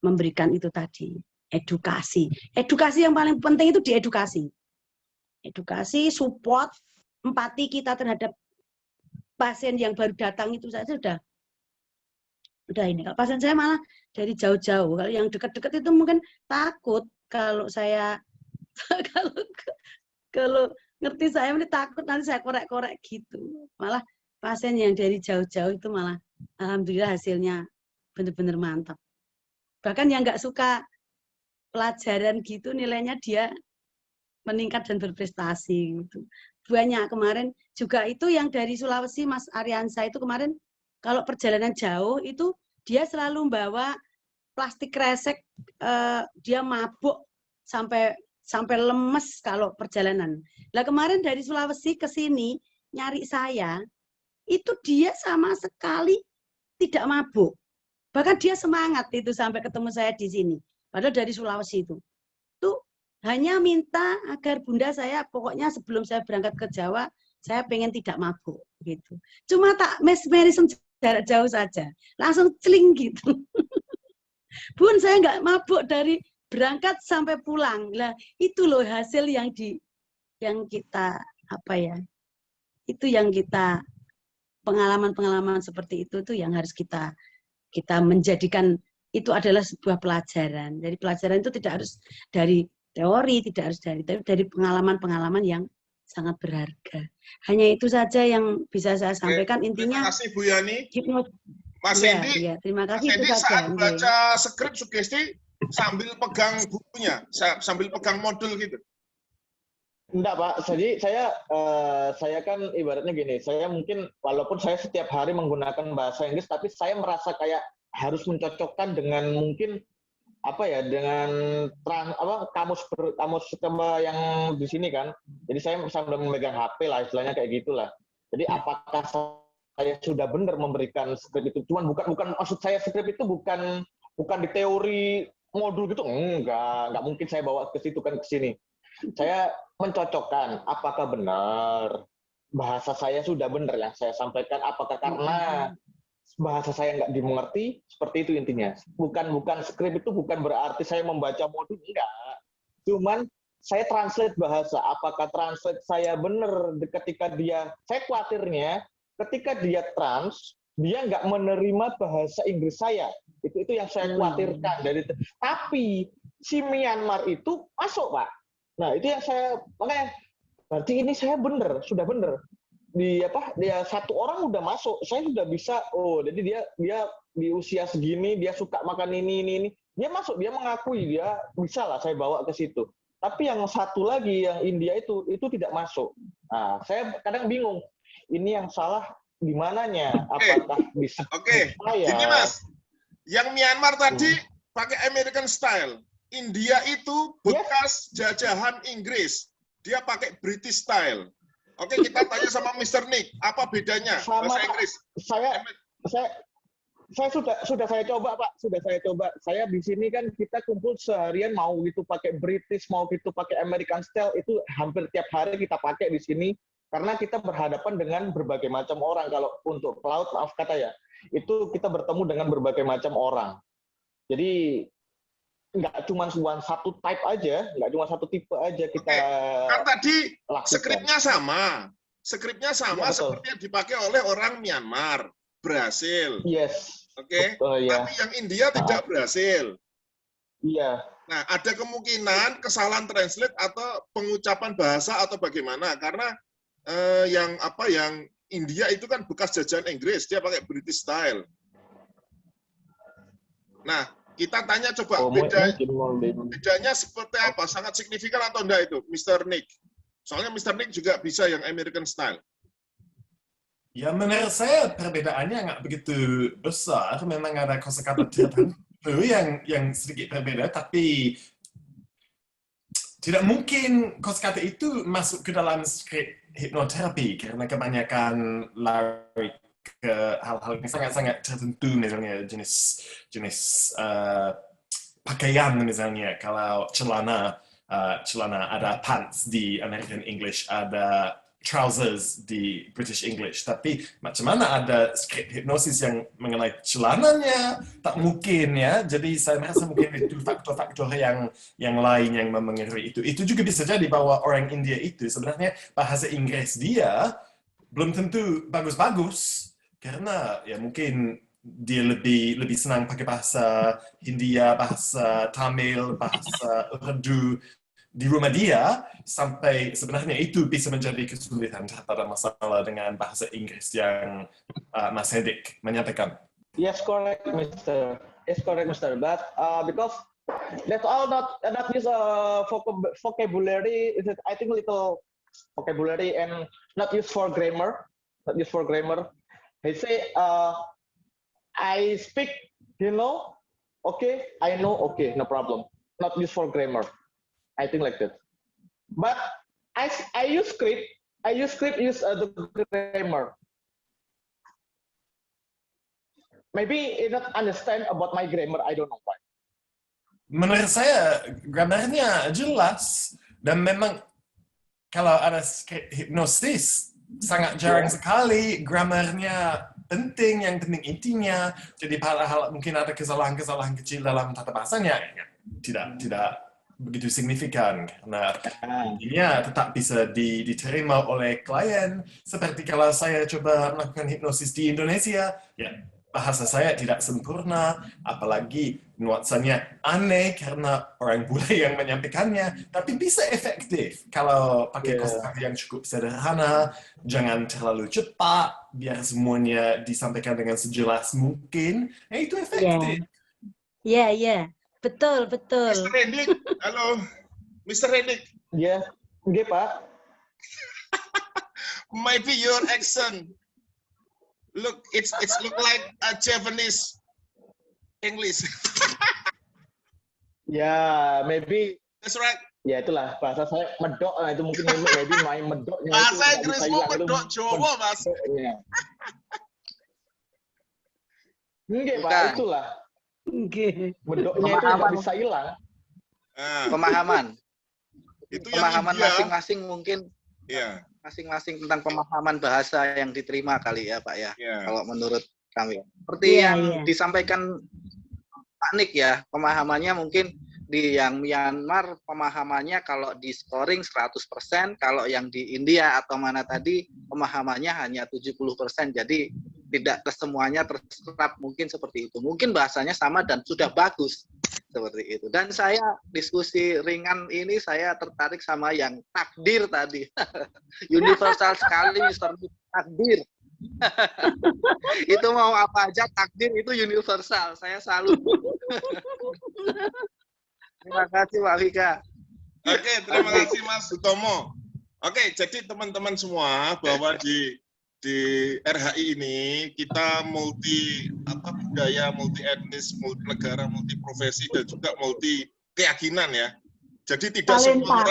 memberikan itu tadi. Edukasi. Edukasi yang paling penting itu diedukasi. Edukasi, support, empati kita terhadap pasien yang baru datang itu saja sudah ini. Kalau pasien saya malah dari jauh-jauh. Kalau yang dekat-dekat itu mungkin takut kalau saya kalau ngerti saya ini takut nanti saya korek-korek gitu. Malah pasien yang dari jauh-jauh itu malah alhamdulillah hasilnya benar-benar mantap. Bahkan yang nggak suka pelajaran gitu nilainya dia meningkat dan berprestasi gitu. Banyak kemarin juga itu yang dari Sulawesi, Mas Ariansa itu kemarin kalau perjalanan jauh itu dia selalu bawa plastik kresek, dia mabuk sampai lemes kalau perjalanan. Lah kemarin dari Sulawesi ke sini nyari saya, itu dia sama sekali tidak mabuk. Bahkan dia semangat itu sampai ketemu saya di sini. Padahal dari Sulawesi itu. Tuh hanya minta agar bunda saya pokoknya sebelum saya berangkat ke Jawa, saya pengen tidak mabuk gitu. Cuma tak mesmerism jarak jauh saja. Langsung celing gitu. Bun, saya nggak mabuk dari berangkat sampai pulang. Lah itu loh hasil yang kita itu yang kita pengalaman-pengalaman seperti itu tuh yang harus kita menjadikan itu adalah sebuah pelajaran. Jadi pelajaran itu tidak harus dari teori, tidak harus dari pengalaman-pengalaman yang sangat berharga. Hanya itu saja yang bisa saya sampaikan. Intinya. Terima kasih Bu Yani. Mas ya, Hendi, ya, terima kasih. Mas Hendi saat baca skrip sugesti sambil pegang bukunya, sambil pegang modul gitu. Enggak, Pak. Jadi saya kan ibaratnya gini, saya mungkin walaupun saya setiap hari menggunakan bahasa Inggris, tapi saya merasa kayak harus mencocokkan dengan mungkin dengan kamus yang di sini kan. Di Jadi saya sambil memegang HP lah, istilahnya kayak gitulah. Jadi apakah saya sudah benar memberikan skrip itu? Cuman bukan maksud saya skrip itu bukan di teori modul gitu, enggak mungkin saya bawa ke situ kan ke sini. Saya mencocokkan apakah benar bahasa saya sudah benar yang saya sampaikan, apakah karena bahasa saya nggak dimengerti, seperti itu intinya. Bukan skrip itu bukan berarti saya membaca modul, enggak. Cuman saya translate bahasa. Apakah translate saya benar ketika saya khawatirnya ketika dia dia nggak menerima bahasa Inggris saya. Itu yang saya khawatirkan. Tapi si Myanmar itu masuk, Pak. Nah, itu yang makanya berarti ini saya sudah benar. Dia satu orang udah masuk, saya sudah bisa. Oh, jadi dia di usia segini dia suka makan ini. Dia masuk, dia mengakui dia bisa lah saya bawa ke situ. Tapi yang satu lagi yang India itu tidak masuk. Nah, saya kadang bingung. Ini yang salah di mananya? Apakah bisa? Oke. Ini Mas, yang Myanmar tadi pakai American style. India itu bekas jajahan Inggris. Dia pakai British style. Oke, kita tanya sama Mr. Nick, apa bedanya bahasa Inggris? Saya sudah saya coba, Pak. Sudah saya coba. Saya di sini kan kita kumpul seharian, mau gitu pakai British, mau gitu pakai American style, itu hampir tiap hari kita pakai di sini karena kita berhadapan dengan berbagai macam orang. Kalau untuk cloud, maaf kata ya, itu kita bertemu dengan berbagai macam orang. Jadi nggak cuma satu type aja, nggak cuma satu tipe aja kita. Kan tadi lakukan. skripnya sama ya, seperti yang dipakai oleh orang Myanmar, berhasil. Yes. Oke. Ya. Tapi yang India tidak berhasil. Iya. Nah, ada kemungkinan kesalahan translate atau pengucapan bahasa atau bagaimana? Karena yang India itu kan bekas jajahan Inggris, dia pakai British style. Nah, kita tanya coba bedanya seperti apa? Sangat signifikan atau enggak itu, Mr. Nick? Soalnya Mr. Nick juga bisa yang American style. Ya, menurut saya perbedaannya nggak begitu besar. Memang ada kosakata tertentu yang sedikit berbeda, tapi tidak mungkin kosakata itu masuk ke dalam skrip hipnoterapi karena kebanyakan lari ke hal-hal yang sangat-sangat tertentu, misalnya jenis pakaian, misalnya kalau celana ada pants di American English, ada trousers di British English. Tapi macam mana ada skrip hipnosis yang mengenai celananya? Tak mungkin ya. Jadi saya merasa mungkin itu faktor-faktor yang lain yang mempengaruhi itu. Itu juga bisa jadi bahwa orang India itu sebenarnya bahasa Inggris dia belum tentu bagus-bagus. Karena ya mungkin dia lebih senang pakai bahasa Hindia, bahasa Tamil, bahasa Urdu di rumah dia, sampai sebenarnya itu bisa menjadi kesulitan pada masalah dengan bahasa Inggris yang Mas Hendik menyatakan. Yes, correct, Mr. Yes, correct, Mr. But because that's all not use vocabulary. I think little vocabulary and not used for grammar. Not used for grammar. They say, I speak, okay, I know, okay, no problem. Not used for grammar. I think like that. But I use script. Use the grammar. Maybe you not understand about my grammar. I don't know why. Menurut saya grammarnya jelas dan memang kalau ada skrip hipnosis sangat jarang sekali grammarnya penting, yang penting intinya. Jadi padahal mungkin ada kesalahan-kesalahan kecil dalam tata bahasanya tidak begitu signifikan karena intinya tetap bisa diterima oleh klien. Seperti kalau saya coba melakukan hipnosis di Indonesia, ya bahasa saya tidak sempurna, apalagi nuansanya aneh karena orang bule yang menyampaikannya, tapi bisa efektif kalau pakai kosakata yang cukup sederhana, jangan terlalu cepat, biar semuanya disampaikan dengan sejelas mungkin, itu efektif. Ya. Betul. Mr. Hendik, halo. Mr. Hendik. Ya, yeah, Pak. Maybe your accent look like a Japanese English. Ya, maybe. That's right. Ya itulah bahasa saya medok lah, itu mungkin maybe main medoknya. Bahasa Inggrismu medok Jawa, Mas. Enggak, Pak, itulah. Medoknya itu nggak bisa hilang. Pemahaman. Itu pemahaman masing-masing mungkin. Iya. Masing-masing tentang pemahaman bahasa yang diterima kali ya, Pak ya. Kalau menurut kami. Seperti Iya, yang iya. disampaikan Pak Nik ya, pemahamannya mungkin di yang Myanmar pemahamannya kalau di scoring 100%, kalau yang di India atau mana tadi pemahamannya hanya 70%. Jadi tidak semuanya terserap, mungkin seperti itu. Mungkin bahasanya sama dan sudah bagus seperti itu. Dan saya diskusi ringan ini saya tertarik sama yang takdir tadi. Universal sekali Mr. Takdir. Itu mau apa aja takdir itu universal. Saya salut. Terima kasih Pak Vika. Oke, terima kasih Mas Sutomo. Oke, jadi teman-teman semua bahwa di RHI ini kita multi budaya, multi etnis, multi negara, multi profesi dan juga multi keyakinan ya. Jadi tidak semua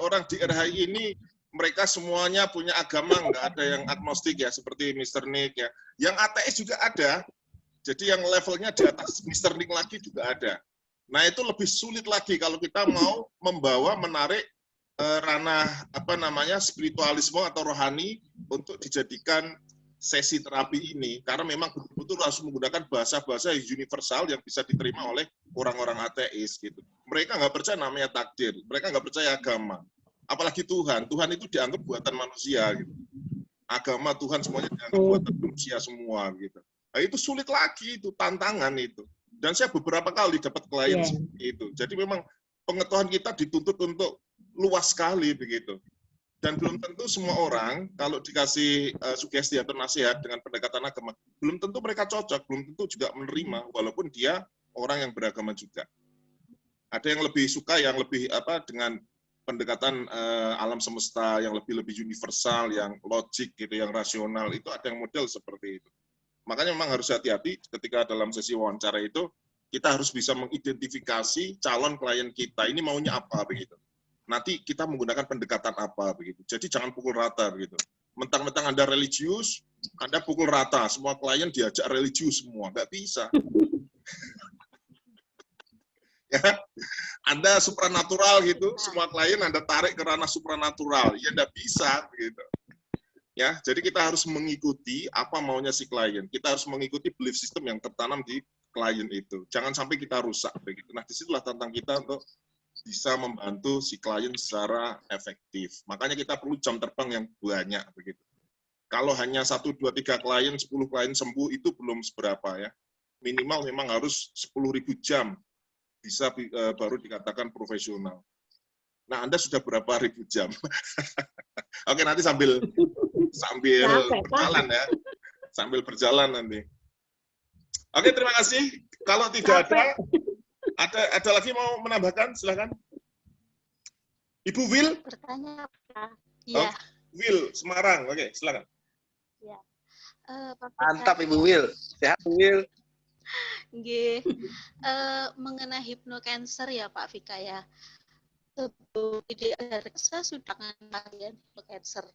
orang di RHI ini mereka semuanya punya agama, nggak ada yang agnostik ya seperti Mr. Nick ya. Yang ateis juga ada. Jadi yang levelnya di atas Mr. Nick lagi juga ada. Nah, itu lebih sulit lagi kalau kita mau menarik ranah spiritualisme atau rohani untuk dijadikan sesi terapi ini, karena memang betul-betul harus menggunakan bahasa-bahasa universal yang bisa diterima oleh orang-orang ateis gitu. Mereka nggak percaya namanya takdir, mereka nggak percaya agama, apalagi Tuhan. Tuhan itu dianggap buatan manusia gitu. Agama Tuhan semuanya dianggap buatan manusia semua gitu. Nah, itu sulit lagi, itu tantangan itu. Dan saya beberapa kali dapat klien seperti itu. Jadi memang pengetahuan kita dituntut untuk luas sekali begitu. Dan belum tentu semua orang kalau dikasih sugesti atau nasihat dengan pendekatan agama, belum tentu mereka cocok, belum tentu juga menerima walaupun dia orang yang beragama juga. Ada yang lebih suka yang lebih dengan pendekatan alam semesta yang lebih universal, yang logik gitu, yang rasional, itu ada yang model seperti itu. Makanya memang harus hati-hati ketika dalam sesi wawancara itu kita harus bisa mengidentifikasi calon klien kita ini maunya apa begitu. Nanti kita menggunakan pendekatan apa begitu. Jadi jangan pukul rata begitu. Mentang-mentang Anda religius, Anda pukul rata, semua klien diajak religius semua, nggak bisa. Ya, Anda supranatural gitu, semua klien Anda tarik ke ranah supranatural, ya nggak bisa begitu. Ya, jadi kita harus mengikuti apa maunya si klien. Kita harus mengikuti belief system yang tertanam di klien itu. Jangan sampai kita rusak begitu. Nah, disitulah tantangan kita untuk bisa membantu si klien secara efektif. Makanya kita perlu jam terbang yang banyak begitu. Kalau hanya 1, 2, 3 klien, 10 klien sembuh itu belum seberapa ya. Minimal memang harus 10.000 jam bisa baru dikatakan profesional. Nah, Anda sudah berapa ribu jam? Oke, nanti sambil berjalan ya. Sambil berjalan nanti. Oke, terima kasih. Kalau tidak ada lagi mau menambahkan, silakan. Ibu Will? Bertanya apa? Iya. Will, Semarang. Oke, silakan. Ya. Mantap Ibu Will. Sehat Will. Nggih. Mengenai hipnocancer ya Pak Vika ya. Sebelum saya sudah dengan kalian hipnocancer.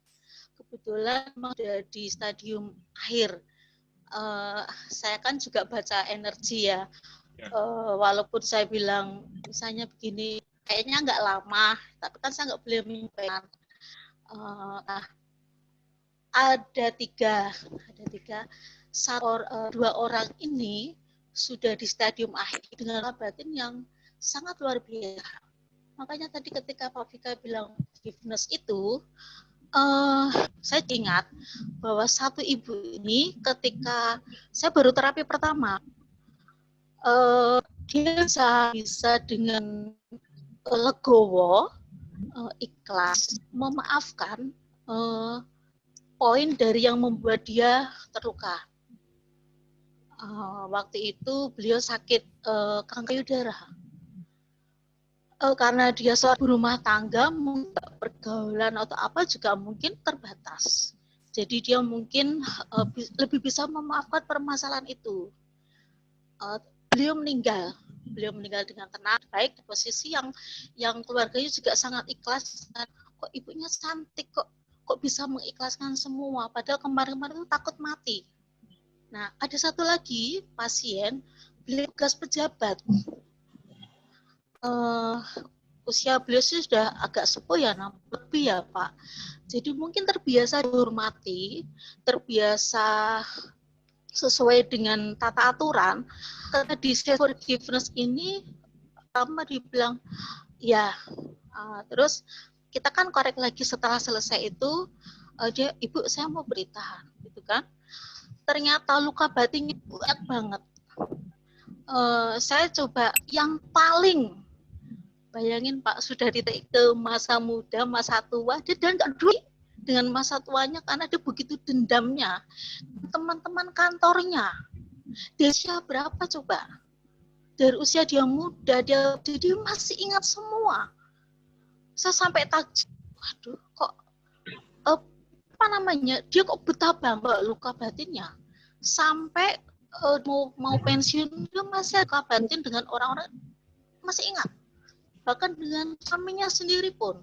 Kebetulan sudah di stadium akhir. Saya kan juga baca energi ya. Walaupun saya bilang misalnya begini, kayaknya nggak lama, tapi kan saya nggak boleh menyampaikan. Nah, ada tiga, dua orang ini sudah di stadium akhir dengan batin yang sangat luar biasa. Makanya tadi ketika Pak Vika bilang forgiveness itu, saya ingat bahwa satu ibu ini ketika saya baru terapi pertama, dia bisa dengan legowo, ikhlas, memaafkan poin dari yang membuat dia terluka. Waktu itu beliau sakit kanker payudara. Karena dia seorang rumah tangga, pergaulan atau apa juga mungkin terbatas. Jadi dia mungkin lebih bisa memaafkan permasalahan itu. Beliau meninggal dengan tenang, baik di posisi yang keluarganya juga sangat ikhlas. Kok ibunya cantik, kok bisa mengikhlaskan semua, padahal kemarin-kemarin itu takut mati. Nah, ada satu lagi pasien, beliau tugas pejabat. Usia beliau sudah agak sepuh ya, lebih ya Pak. Jadi mungkin terbiasa dihormati, terbiasa sesuai dengan tata aturan. Karena di forgiveness ini pertama dibilang ya, terus kita kan korek lagi setelah selesai itu, dia, Ibu saya mau beritahan, gitu kan? Ternyata luka batinnya banyak banget. Saya coba yang paling, bayangin Pak, sudah di ke masa muda, masa tua, dia nggak peduli dengan masa tuanya karena dia begitu dendamnya. Teman-teman kantornya, dia usia berapa coba? Dari usia dia muda, dia masih ingat semua. Saya sampai takjub, waduh kok, apa namanya, dia kok betah banget luka batinnya. Sampai mau pensiun, dia masih luka batin dengan orang-orang, masih ingat. Bahkan dengan suaminya sendiri pun.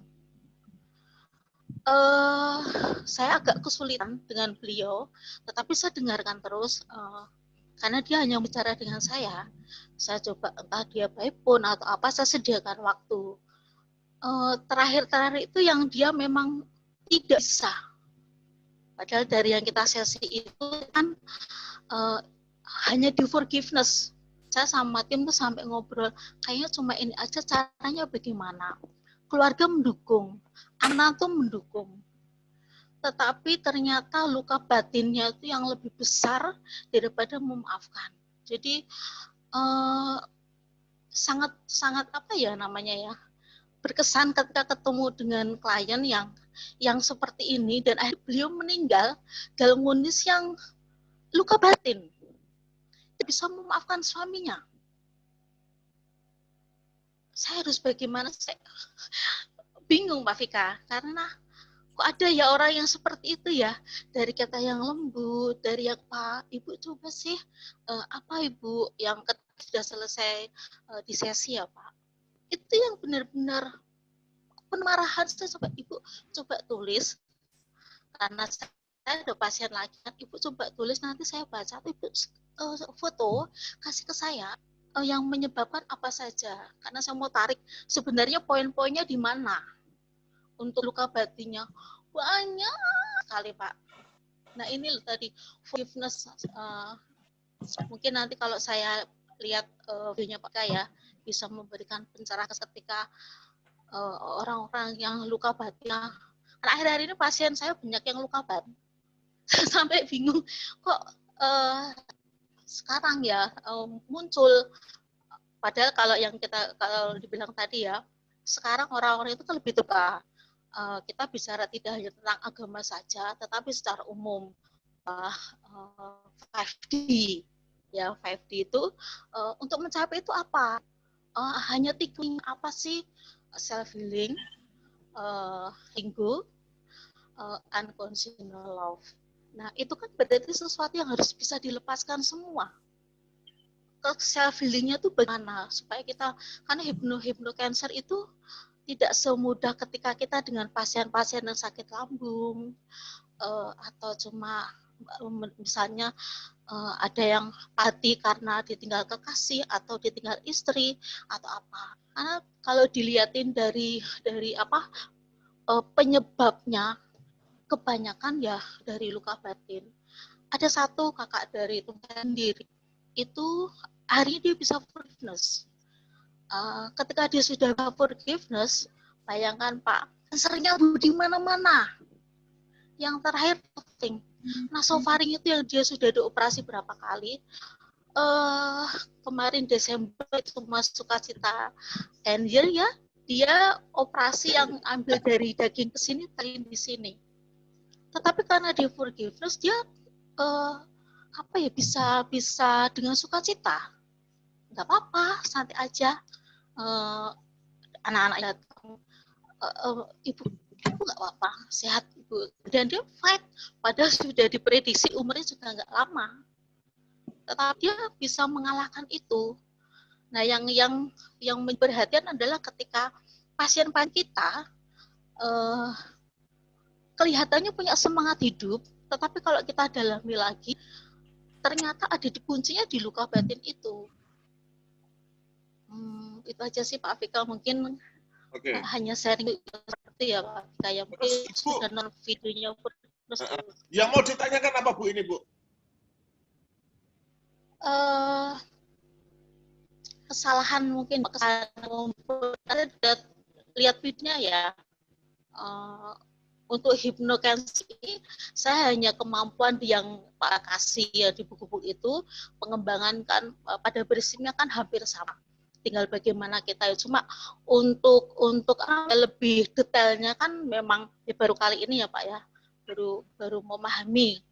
Saya agak kesulitan dengan beliau, tetapi saya dengarkan terus, karena dia hanya bicara dengan saya coba entah dia by phone atau apa, saya sediakan waktu. Terakhir itu yang dia memang tidak bisa. Padahal dari yang kita sesi itu kan hanya di forgiveness. Saya sama tim tuh sampai ngobrol, kayaknya cuma ini aja, caranya bagaimana. Keluarga mendukung, anak tuh mendukung. Tetapi ternyata luka batinnya itu yang lebih besar daripada memaafkan. Jadi sangat apa ya namanya ya, berkesan ketika ketemu dengan klien yang seperti ini, dan akhirnya beliau meninggal dalam kondisi yang luka batin. Dia bisa memaafkan suaminya. Saya harus bagaimana? Saya bingung Pak Vika, karena kok ada ya orang yang seperti itu ya, dari kata yang lembut, dari yang Pak, Ibu coba sih apa Ibu yang sudah selesai di sesi ya Pak, itu yang benar-benar penmarahan. Saya coba, Ibu coba tulis, karena saya ada pasien lagi, Ibu coba tulis, nanti saya baca, Ibu foto kasih ke saya yang menyebabkan apa saja, karena saya mau tarik sebenarnya poin-poinnya di mana. Untuk luka batinnya banyak sekali Pak. Nah ini loh tadi forgiveness, mungkin nanti kalau saya lihat videonya Pak Kaya bisa memberikan pencerahan ketika orang-orang yang luka batinnya. Karena akhir-akhir ini pasien saya banyak yang luka batin. Sampai bingung kok sekarang ya muncul. Padahal kalau dibilang tadi ya, sekarang orang-orang itu kan lebih terbuka. Kita bicara tidak hanya tentang agama saja, tetapi secara umum 5D ya, 5D itu untuk mencapai itu apa? Hanya 3 apa sih? Self healing, ego, unconditional love. Nah itu kan berarti sesuatu yang harus bisa dilepaskan semua. Self healingnya tuh bagaimana supaya kita, karena hypnocancer itu tidak semudah ketika kita dengan pasien-pasien yang sakit lambung, atau cuma misalnya ada yang mati karena ditinggal kekasih atau ditinggal istri atau apa. Karena kalau dilihatin dari apa penyebabnya, kebanyakan ya dari luka batin. Ada satu kakak dari teman sendiri itu hari dia bisa forgiveness. Ketika dia sudah forgiveness, bayangkan Pak, kansernya di mana-mana. Yang terakhir penting, nasofaring itu yang dia sudah dioperasi berapa kali. Kemarin Desember itu masuk Sukacita Angel ya, dia operasi yang ambil dari daging ke sini, tarik di sini. Tetapi karena dia forgiveness, dia apa ya, bisa dengan sukacita. Nggak apa-apa, santai aja. Anak-anak datang, ibu nggak apa-apa, sehat ibu, dan dia fight, padahal sudah diprediksi umurnya juga nggak lama, tetapi dia bisa mengalahkan itu. Nah yang perhatian adalah ketika pasien-pasien kita kelihatannya punya semangat hidup, tetapi kalau kita dalami lagi, ternyata ada di kuncinya di luka batin itu. Itu aja sih Pak Fikal, mungkin hanya sharing itu ya Pak, kayak mungkin sudah nonton videonya pun. Yang mau ditanyakan apa Bu ini Bu? Kesalahan mungkin kesalahan ada lihat videonya ya. Untuk hipnokensi saya hanya kemampuan yang Pak kasih ya di buku-buku itu, pengembangan kan pada prinsipnya kan hampir sama, tinggal bagaimana kita cuma untuk lebih detailnya kan memang baru kali ini ya Pak ya, baru memahami.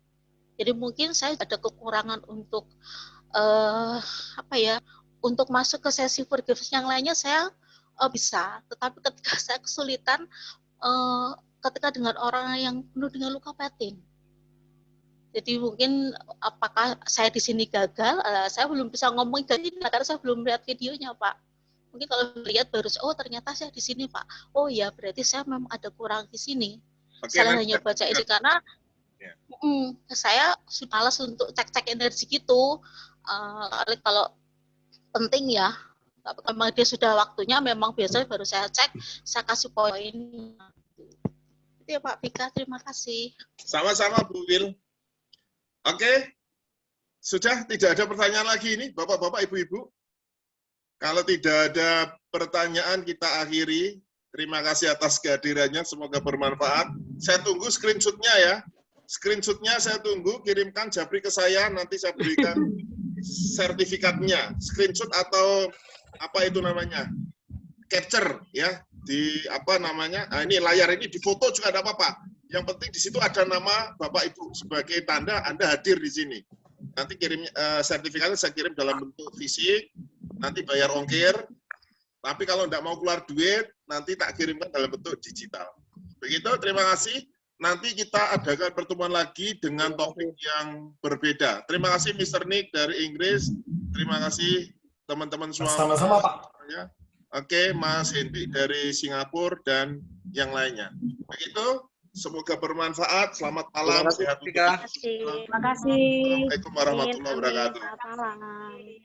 Jadi mungkin saya ada kekurangan untuk untuk masuk ke sesi forgiveness yang lainnya saya bisa, tetapi ketika saya kesulitan ketika dengan orang yang penuh dengan luka batin. Jadi mungkin apakah saya di sini gagal, saya belum bisa ngomong dari ini karena saya belum melihat videonya Pak. Mungkin kalau lihat baru, oh ternyata saya di sini Pak. Oh ya berarti saya memang ada kurang di sini. Saya hanya baca ini karena saya sudah malas untuk cek-cek energi gitu. Kalau penting ya, memang dia sudah waktunya, memang biasanya baru saya cek, saya kasih poin. Itu ya Pak Vika, terima kasih. Sama-sama Bu Wil. Oke, sudah tidak ada pertanyaan lagi ini, Bapak-bapak, Ibu-ibu. Kalau tidak ada pertanyaan, kita akhiri. Terima kasih atas kehadirannya, semoga bermanfaat. Saya tunggu screenshot-nya ya. Screenshot-nya saya tunggu, kirimkan Jabri ke saya, nanti saya berikan sertifikatnya. Screenshot atau apa itu namanya? Capture ya. Di apa namanya, ini layar ini difoto juga ada apa-apa. Yang penting di situ ada nama Bapak Ibu sebagai tanda Anda hadir di sini. Nanti kirim sertifikatnya saya kirim dalam bentuk fisik, nanti bayar ongkir. Tapi kalau tidak mau keluar duit, nanti tak kirimkan dalam bentuk digital. Begitu, terima kasih. Nanti kita adakan pertemuan lagi dengan topik yang berbeda. Terima kasih Mr. Nick dari Inggris. Terima kasih teman-teman semua. Sama-sama Pak. Oke, Mas Hendrik dari Singapura dan yang lainnya. Begitu, semoga bermanfaat. Selamat malam. Sehat. Terima kasih. Assalamualaikum warahmatullahi wabarakatuh. Selamat malam.